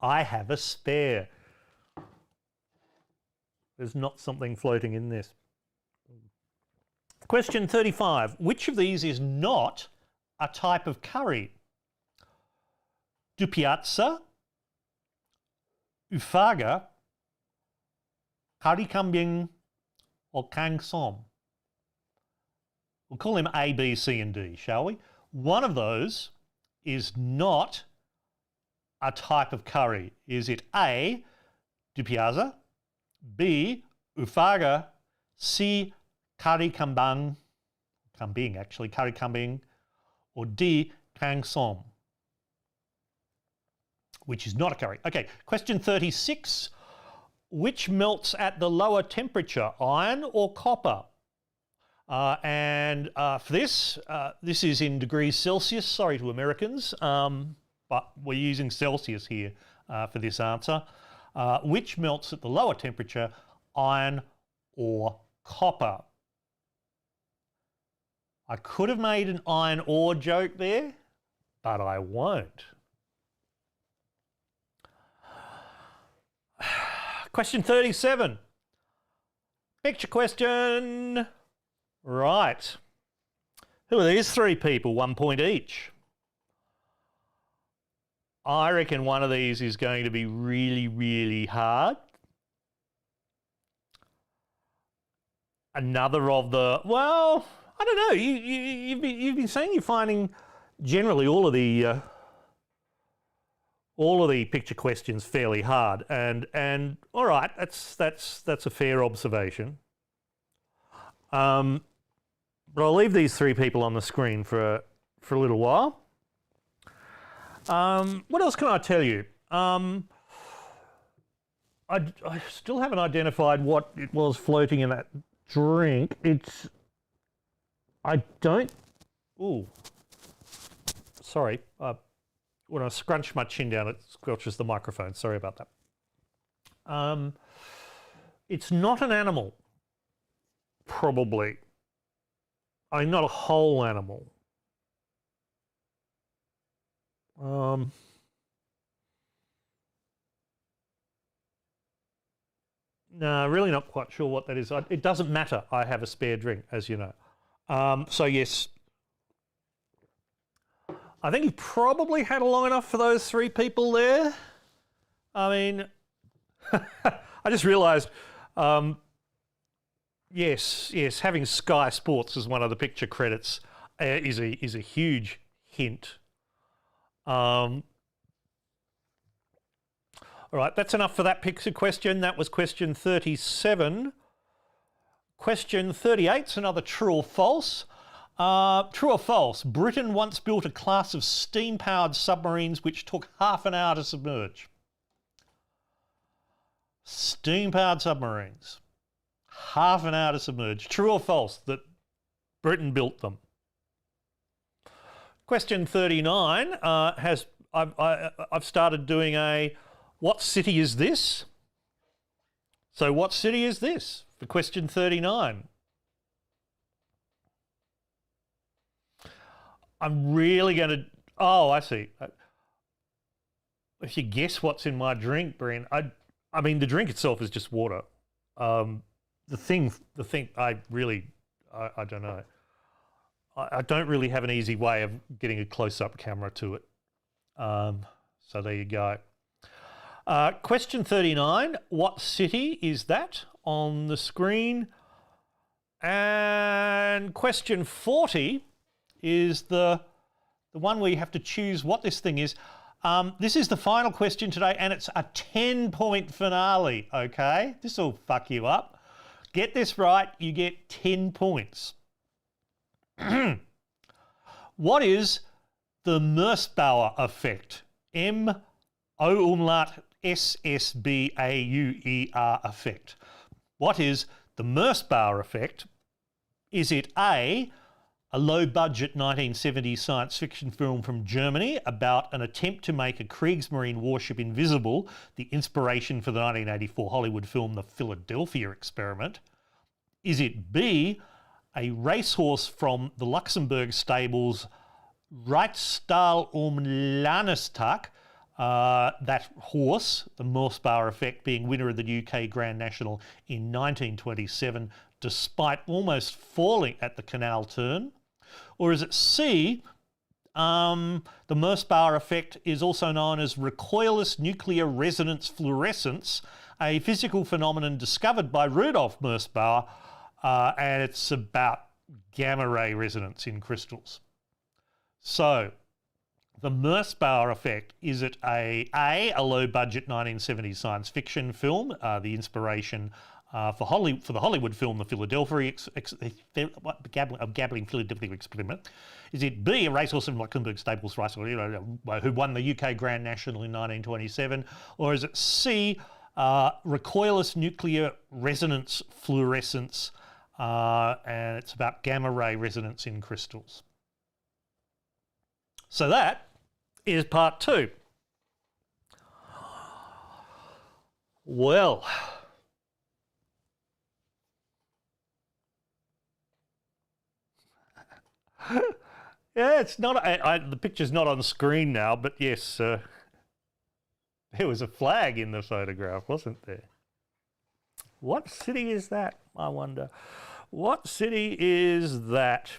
I have a spare. There's not something floating in this. Question 35. Which of these is not a type of curry? Dupiazza, ufaga, kari kambing, or kang som? We'll call them A, B, C and D, shall we? One of those is not a type of curry. Is it A, dupiazza, B, ufaga, C, kari kambing, kari kambing, or D, kang som, which is not a curry. Okay, question 36. Which melts at the lower temperature, iron or copper? For this, this is in degrees Celsius. Sorry to Americans, but we're using Celsius here for this answer. Which melts at the lower temperature, iron or copper. I could have made an iron ore joke there, but I won't. Question 37. Picture question. Right. Who are these three people? 1 point each. I reckon one of these is going to be really, really hard. Another of the, well, I don't know. You've been saying you're finding generally all of the picture questions fairly hard, and all right, that's a fair observation. But I'll leave these three people on the screen for a little while. What else can I tell you? I still haven't identified what it was floating in that drink. Ooh, sorry. When I scrunch my chin down, it squelches the microphone. Sorry about that. It's not an animal, probably. I mean, not a whole animal. No, really not quite sure what that is. It doesn't matter. I have a spare drink, as you know. So yes, I think you probably had long enough for those three people there. I mean, I just realised, yes, having Sky Sports as one of the picture credits is a huge hint. All right, that's enough for that picture question. That was question 37. Question 38's another true or false. True or false? Britain once built a class of steam-powered submarines which took half an hour to submerge. Steam-powered submarines. Half an hour to submerge. True or false that Britain built them? Question 39 I've started doing a what city is this? So what city is this for question 39? I'm really going to... Oh, I see. If you guess what's in my drink, Brian, I mean, the drink itself is just water. The thing, I don't know. I don't really have an easy way of getting a close-up camera to it. So there you go. Question 39, what city is that on the screen? And question 40 is the one where you have to choose what this thing is. This is the final question today, and it's a 10-point finale, okay? This will fuck you up. Get this right, you get 10 points. What is the Mersbauer effect? M-O-S-S-B-A-U-E-R effect. What is the Mersbauer effect? Is it A, a low-budget 1970s science fiction film from Germany about an attempt to make a Kriegsmarine warship invisible, the inspiration for the 1984 Hollywood film The Philadelphia Experiment? Is it B, a racehorse from the Luxembourg stables Reitstall Lanestag, that horse, the Mersbauer effect, being winner of the UK Grand National in 1927, despite almost falling at the canal turn? Or is it C, the Mersbauer effect is also known as recoilless nuclear resonance fluorescence, a physical phenomenon discovered by Rudolf Mersbauer, and it's about gamma ray resonance in crystals. So, the Mersbauer effect, is it a low-budget 1970s science fiction film, the inspiration for the Hollywood film The Philadelphia Gabbling Philadelphia Experiment? Is it B, a racehorse from Luxembourg stables who won the UK Grand National in 1927? Or is it C, recoilless nuclear resonance fluorescence, and it's about gamma ray resonance in crystals? So that is part 2. Well, Yeah, it's not. The picture's not on the screen now, but yes, there was a flag in the photograph, wasn't there? What city is that, I wonder? What city is that?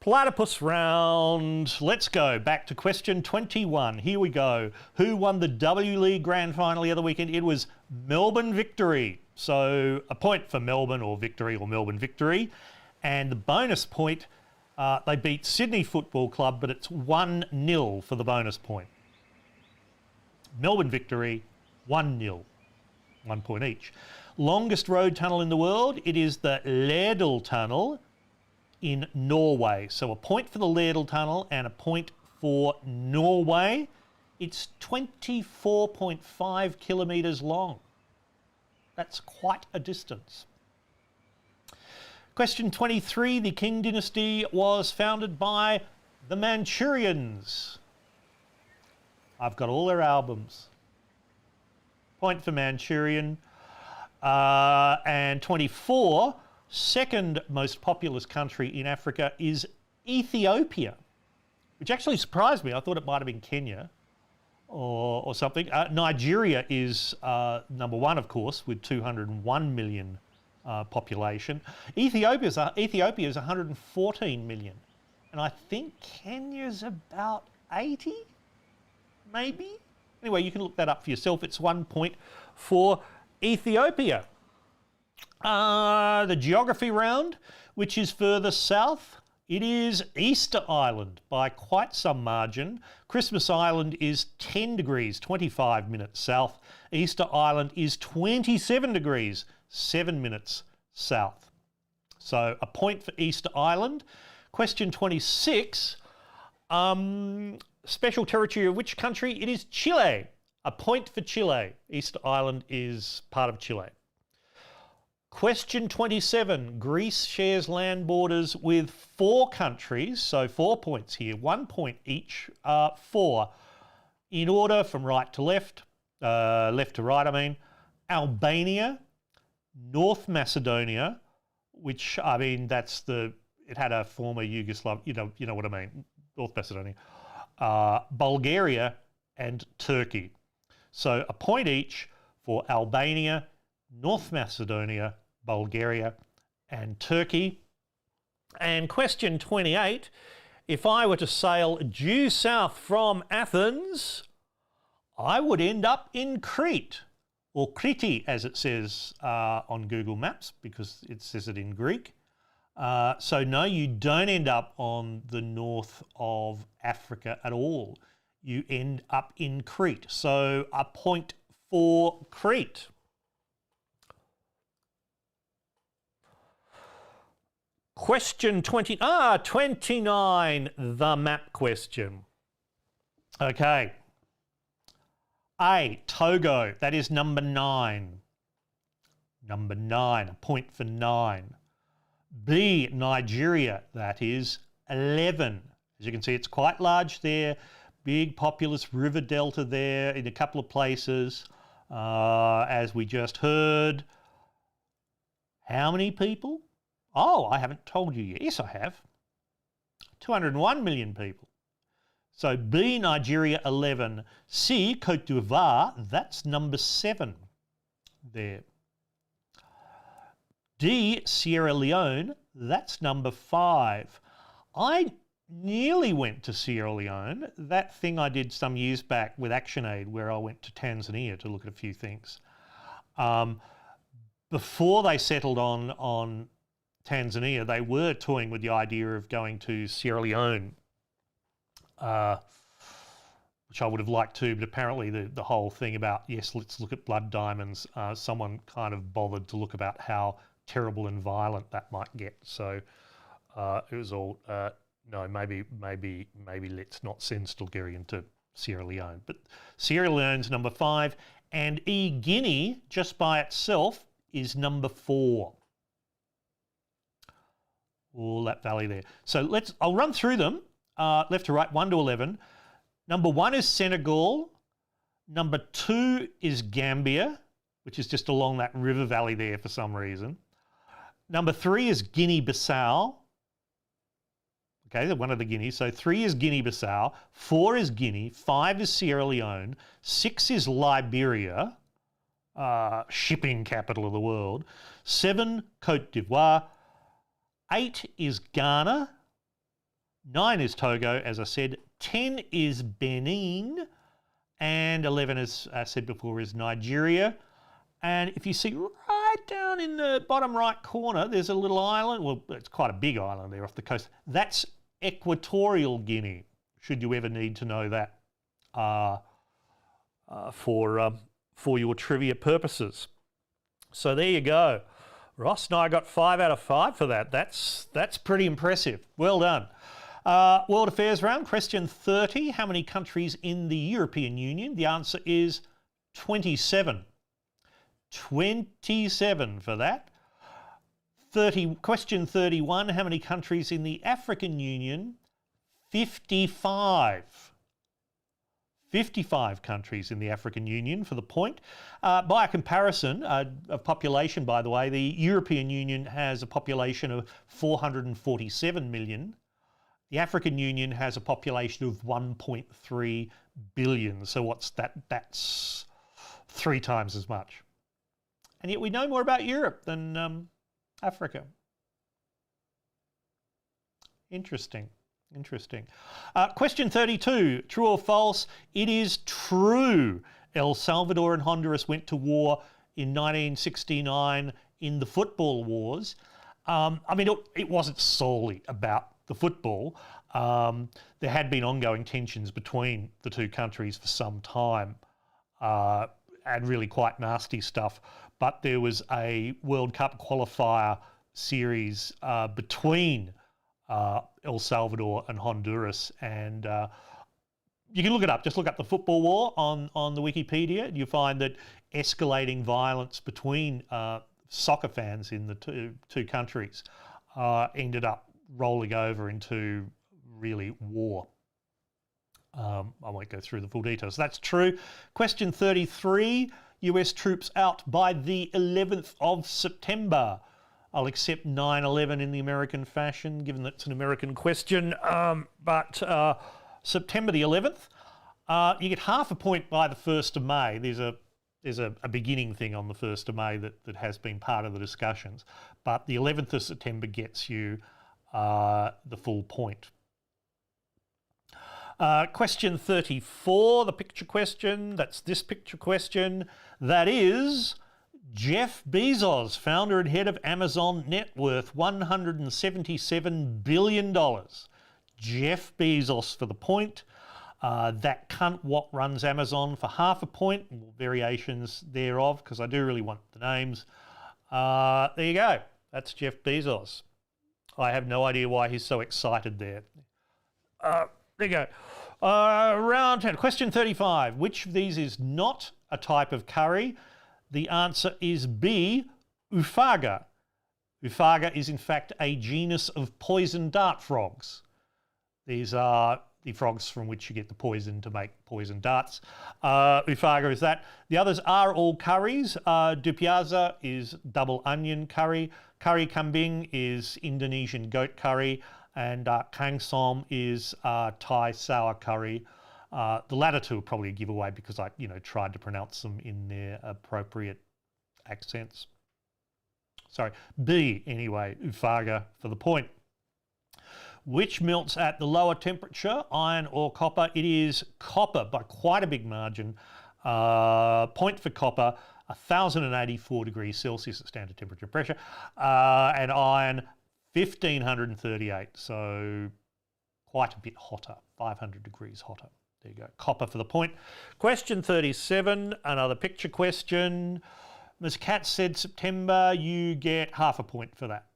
Platypus round. Let's go back to question 21. Here we go. Who won the W League Grand Final the other weekend? It was Melbourne Victory. So a point for Melbourne or Victory or Melbourne Victory. And the bonus point, they beat Sydney Football Club, but it's 1-0 for the bonus point. Melbourne Victory, 1-0. 1 point each. Longest road tunnel in the world, it is the Lærdal Tunnel in Norway. So a point for the Lærdal Tunnel and a point for Norway. It's 24.5 kilometres long. That's quite a distance. Question 23, the Qing Dynasty was founded by the Manchurians. I've got all their albums. Point for Manchurian. And 24, second most populous country in Africa is Ethiopia, which actually surprised me. I thought it might have been Kenya or something. Nigeria is number one, of course, with 201 million population. Ethiopia is 114 million. And I think Kenya's about 80, maybe? Anyway, you can look that up for yourself. It's 1 point for Ethiopia. The geography round, which is further south, it is Easter Island by quite some margin. Christmas Island is 10 degrees, 25 minutes south. Easter Island is 27 degrees, 7 minutes south. So a point for Easter Island. Question 26, special territory of which country? It is Chile. A point for Chile. Easter Island is part of Chile. Question 27. Greece shares land borders with 4 countries, so 4 points here, 1 point each, 4. In order from right to left, left to right I mean, Albania, North Macedonia, which I mean it had a former Yugoslavia, you know what I mean, North Macedonia, Bulgaria and Turkey. So a point each for Albania, North Macedonia, Bulgaria and Turkey. And question 28, if I were to sail due south from Athens, I would end up in Crete, or Kriti as it says on Google Maps, because it says it in Greek. So no, you don't end up on the north of Africa at all. You end up in Crete. So a point for Crete. Question 29, the map question. Okay. A, Togo, that is number 9. Number 9, a point for 9. B, Nigeria, that is 11. As you can see, it's quite large there. Big populous river delta there in a couple of places. As we just heard. How many people? Oh, I haven't told you yet. Yes, I have. 201 million people. So B, Nigeria, 11. C, Côte d'Ivoire, that's number 7 there. D, Sierra Leone, that's number 5. I nearly went to Sierra Leone. That thing I did some years back with ActionAid where I went to Tanzania to look at a few things. Before they settled on Tanzania, they were toying with the idea of going to Sierra Leone, which I would have liked to, but apparently the whole thing about, yes, let's look at blood diamonds, someone kind of bothered to look about how terrible and violent that might get. So it was all, no, maybe let's not send Stilgarian to Sierra Leone. But Sierra Leone's number 5, and Guinea, just by itself, is number 4. All that valley there. So I'll run through them, left to right, 1 to 11. Number 1 is Senegal. Number 2 is Gambia, which is just along that river valley there for some reason. Number 3 is Guinea-Bissau, Okay, one of the Guineas. So 3 is Guinea-Bissau, 4 is Guinea, 5 is Sierra Leone, 6 is Liberia, shipping capital of the world, 7 Cote d'Ivoire, 8 is Ghana, 9 is Togo, as I said, 10 is Benin, and 11, as I said before, is Nigeria. And if you see right down in the bottom right corner, there's a little island. Well, it's quite a big island there off the coast. That's Equatorial Guinea, should you ever need to know that for your trivia purposes. So there you go. Ross and I got 5 out of 5 for that. That's pretty impressive. Well done. World Affairs round, question 30. How many countries in the European Union? The answer is 27. 27 for that. Question 31. How many countries in the African Union? 55. 55 countries in the African Union for the point. By a comparison of population, by the way, the European Union has a population of 447 million. The African Union has a population of 1.3 billion. So what's that? That's 3 times as much. And yet we know more about Europe than Africa. Interesting. Interesting. Question 32, true or false? It is true. El Salvador and Honduras went to war in 1969 in the football wars. I mean, it wasn't solely about the football. There had been ongoing tensions between the two countries for some time and really quite nasty stuff. But there was a World Cup qualifier series between El Salvador and Honduras, and you can look it up. Just look up the football war on the Wikipedia, and you'll find that escalating violence between soccer fans in the two countries ended up rolling over into really war. I won't go through the full details. That's true. Question 33, US troops out by the 11th of September. I'll accept 9/11 in the American fashion, given that it's an American question. But September the 11th, you get half a point by the 1st of May. There's a beginning thing on the 1st of May that has been part of the discussions. But the 11th of September gets you the full point. Question 34, the picture question. That's this picture question. That is... Jeff Bezos, founder and head of Amazon, net worth $177 billion. Jeff Bezos for the point. That cunt what runs Amazon for half a point, variations thereof, because I do really want the names. There you go. That's Jeff Bezos. I have no idea why he's so excited there. There you go. Round 10. Question 35. Which of these is not a type of curry? The answer is B, Ufaga. Ufaga is in fact a genus of poison dart frogs. These are the frogs from which you get the poison to make poison darts. Ufaga is that. The others are all curries. Dupiaza is double onion curry. Curry kambing is Indonesian goat curry. And Kangsom is Thai sour curry. The latter two are probably a giveaway because I, tried to pronounce them in their appropriate accents. Sorry, B anyway, Ufaga for the point. Which melts at the lower temperature, iron or copper? It is copper by quite a big margin. Point for copper, 1,084 degrees Celsius at standard temperature pressure, and iron 1,538, so quite a bit hotter, 500 degrees hotter. There you go, copper for the point. Question 37, another picture question. Ms. Katz said September, you get half a point for that.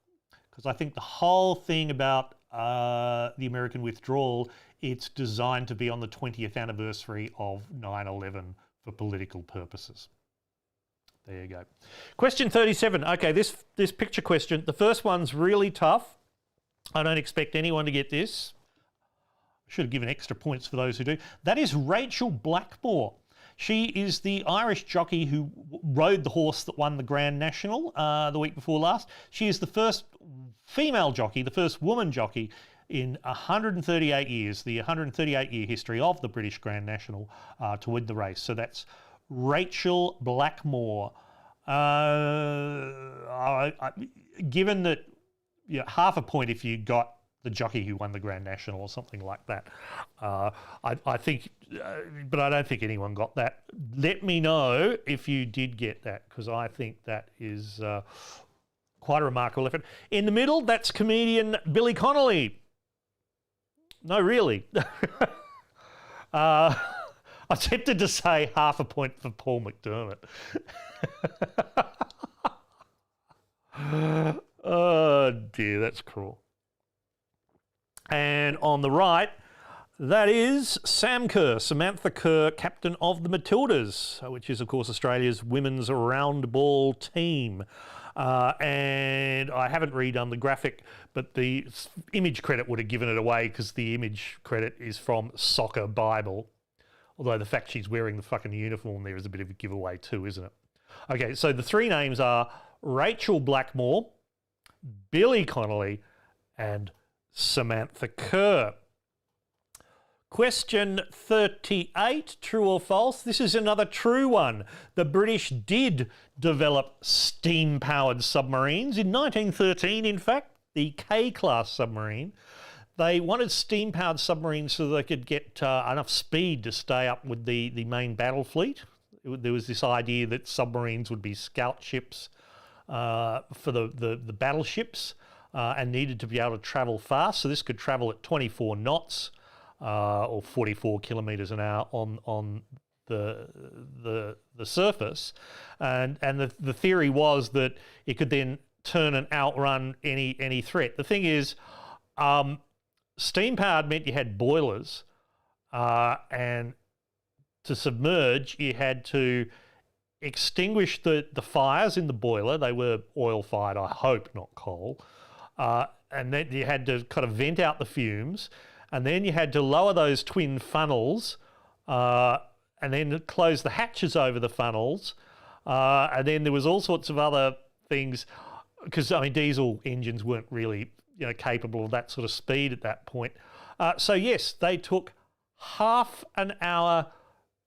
Because I think the whole thing about the American withdrawal, it's designed to be on the 20th anniversary of 9/11 for political purposes. There you go. Question 37. Okay, this picture question, the first one's really tough. I don't expect anyone to get this. Should have given extra points for those who do. That is Rachel Blackmore. She is the Irish jockey who rode the horse that won the Grand National the week before last. She is the first female jockey, the first woman jockey in 138 years, the 138-year history of the British Grand National to win the race. So that's Rachel Blackmore. Given that half a point if you got the jockey who won the Grand National or something like that. I think, but I don't think anyone got that. Let me know if you did get that, because I think that is quite a remarkable effort. In the middle, that's comedian Billy Connolly. No, really. I was tempted to say half a point for Paul McDermott. Oh dear, that's cruel. And on the right, that is Sam Kerr, Samantha Kerr, captain of the Matildas, which is, of course, Australia's women's round ball team. And I haven't redone the graphic, but the image credit would have given it away because the image credit is from Soccer Bible. Although the fact she's wearing the fucking uniform there is a bit of a giveaway too, isn't it? Okay, so the three names are Rachel Blackmore, Billy Connolly, and Samantha Kerr. Question 38, true or false? This is another true one. The British did develop steam-powered submarines in 1913, in fact, the K-class submarine. They wanted steam-powered submarines so they could get enough speed to stay up with the main battle fleet. There was this idea that submarines would be scout ships for the battleships and needed to be able to travel fast. So this could travel at 24 knots or 44 kilometres an hour on the surface. And the theory was that it could then turn and outrun any threat. The thing is, steam powered meant you had boilers, and to submerge you had to extinguish the fires in the boiler. They were oil fired, I hope, not coal. And then you had to kind of vent out the fumes, and then you had to lower those twin funnels, and then close the hatches over the funnels, and then there was all sorts of other things, because I mean diesel engines weren't really capable of that sort of speed at that point. So yes, they took half an hour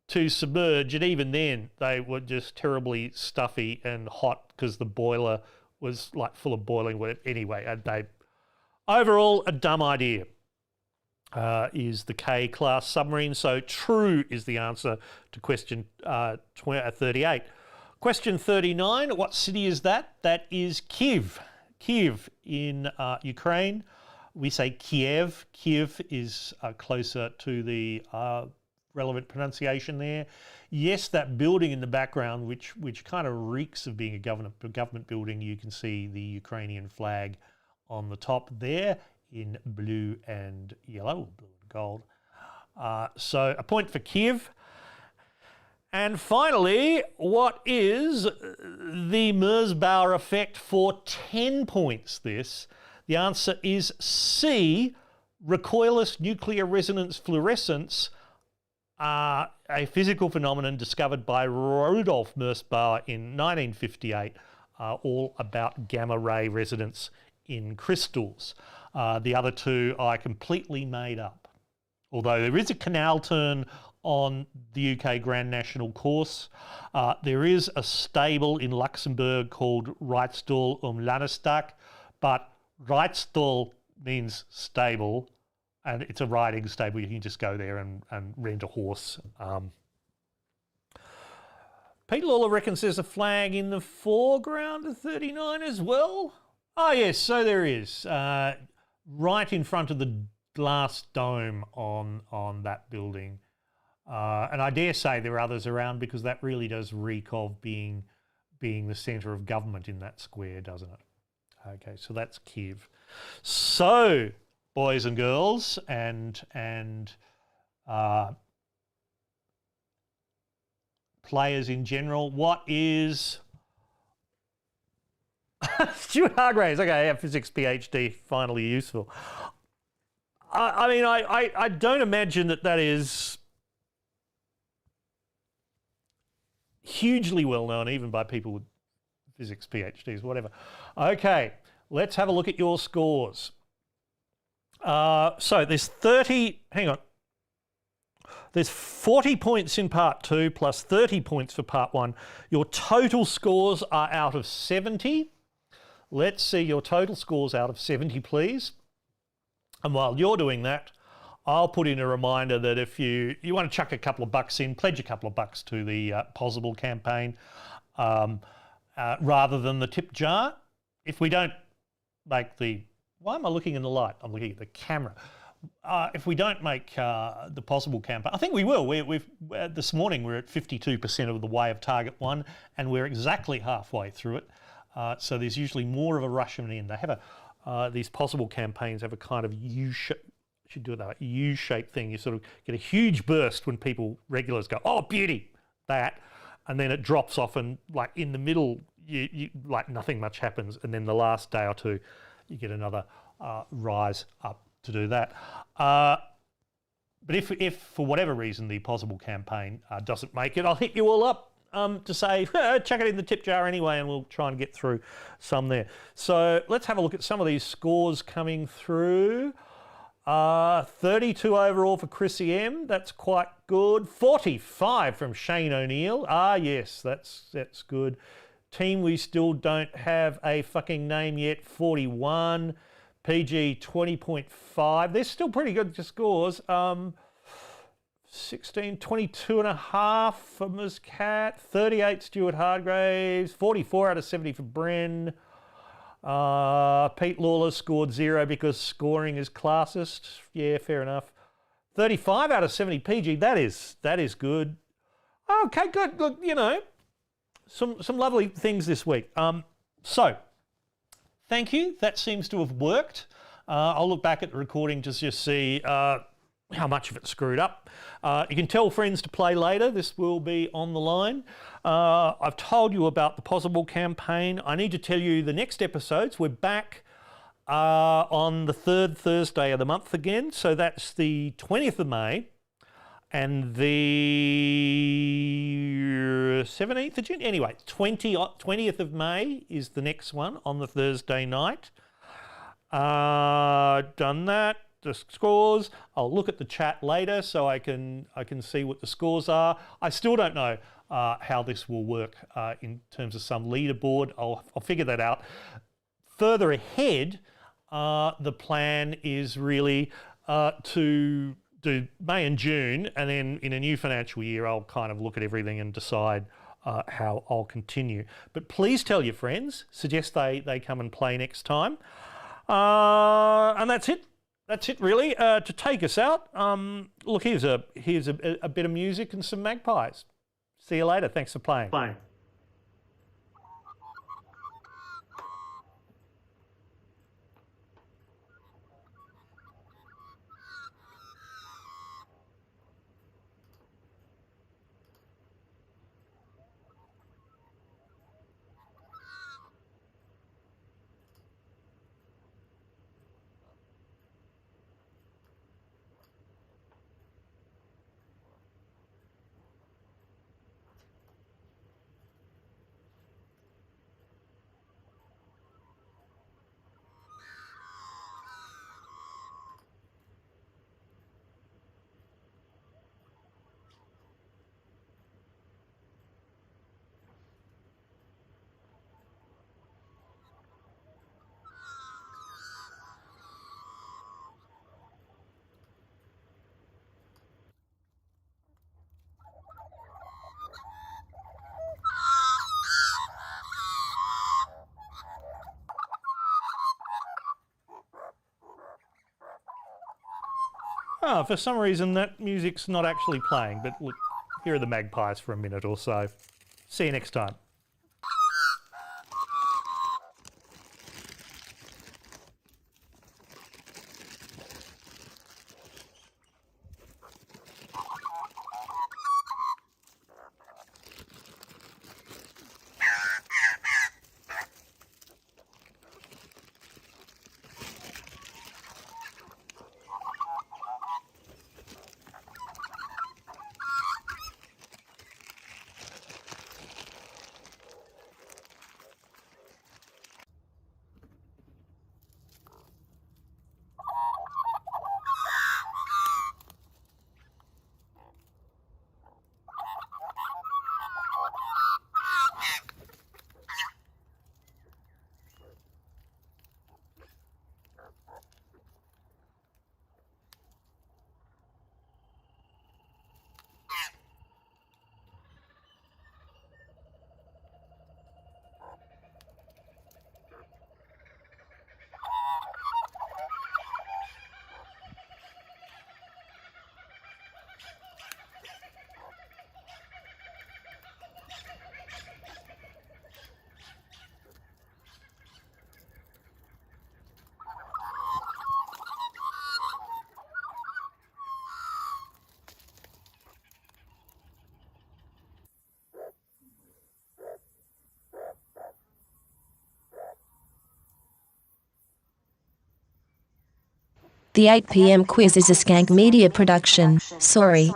to submerge, and even then they were just terribly stuffy and hot because the boiler was like full of boiling water. Anyway, overall a dumb idea. Is the K-class submarine. So true is the answer to question 38. Question 39, what city is that? That is Kyiv. Kyiv in Ukraine. We say Kiev. Kyiv is closer to the relevant pronunciation there. Yes, that building in the background, which kind of reeks of being a government building, you can see the Ukrainian flag on the top there in blue and yellow, blue and gold. So a point for Kyiv. And finally, what is the Mersbauer effect for 10 points this? The answer is C, recoilless nuclear resonance fluorescence, a physical phenomenon discovered by Rudolf Mersbauer in 1958, all about gamma ray resonance in crystals. The other two I completely made up. Although there is a canal turn on the UK Grand National course. There is a stable in Luxembourg called Reitstall Lannestak, but Reitstall means stable, and it's a riding stable. You can just go there and rent a horse. Pete Lawler reckons there's a flag in the foreground of 39 as well. Oh yes, so there is. Right in front of the glass dome on that building. And I dare say there are others around, because that really does reek of being the centre of government in that square, doesn't it? Okay, so that's Kyiv. So, boys and girls and players in general, what is... Stuart Hargraves, okay, yeah, physics PhD, finally useful. I mean, I don't imagine that is hugely well known, even by people with physics PhDs, whatever. Okay, let's have a look at your scores. So there's 30, hang on. There's 40 points in part 2 plus 30 points for part 1. Your total scores are out of 70. Let's see your total scores out of 70, please. And while you're doing that, I'll put in a reminder that if you want to chuck a couple of bucks in, pledge a couple of bucks to the POZIBLE campaign rather than the tip jar. If we don't make the... Why am I looking in the light? I'm looking at the camera. If we don't make the POZIBLE campaign, I think we will. We've this morning we're at 52% of the way of target 1, and we're exactly halfway through it. So there's usually more of a rush in the end. They have these POZIBLE campaigns have a kind of U-shaped thing. You sort of get a huge burst when regulars go, oh, beauty, that, and then it drops off, and like in the middle, you like nothing much happens, and then the last day or two, you get another rise up to do that. But if for whatever reason the POZIBLE campaign doesn't make it, I'll hit you all up to say, chuck it in the tip jar anyway, and we'll try and get through some there. So let's have a look at some of these scores coming through. 32 overall for Chrissy M. That's quite good. 45 from Shane O'Neill. Yes, that's good. Team we still don't have a fucking name yet. 41. PG 20.5. They're still pretty good scores. 16, 22 and a half for Ms. Cat. 38 Stuart Hardgraves. 44 out of 70 for Bren. Pete Lawler scored 0 because scoring is classist. Yeah, fair enough. 35 out of 70 PG. That is good. Okay, good. Look, you know, some lovely things this week. So, thank you. That seems to have worked. I'll look back at the recording to just see how much of it screwed up. You can tell friends to play later. This will be on the line. I've told you about the POZIBLE campaign. I need to tell you the next episodes. We're back on the 3rd Thursday of the month again. So that's the 20th of May and the 17th of June. Anyway, 20th of May is the next one on the Thursday night. Done that. The scores. I'll look at the chat later so I can see what the scores are. I still don't know how this will work in terms of some leaderboard. I'll figure that out. Further ahead, the plan is really to do May and June, and then in a new financial year, I'll kind of look at everything and decide how I'll continue. But please tell your friends, suggest they come and play next time. And that's it. That's it, really. To take us out, look, here's a bit of music and some magpies. See you later. Thanks for playing. Bye. For some reason that music's not actually playing, but look, here are the magpies for a minute or so. See you next time. The 8 p.m. quiz is a Skank Media production. Sorry.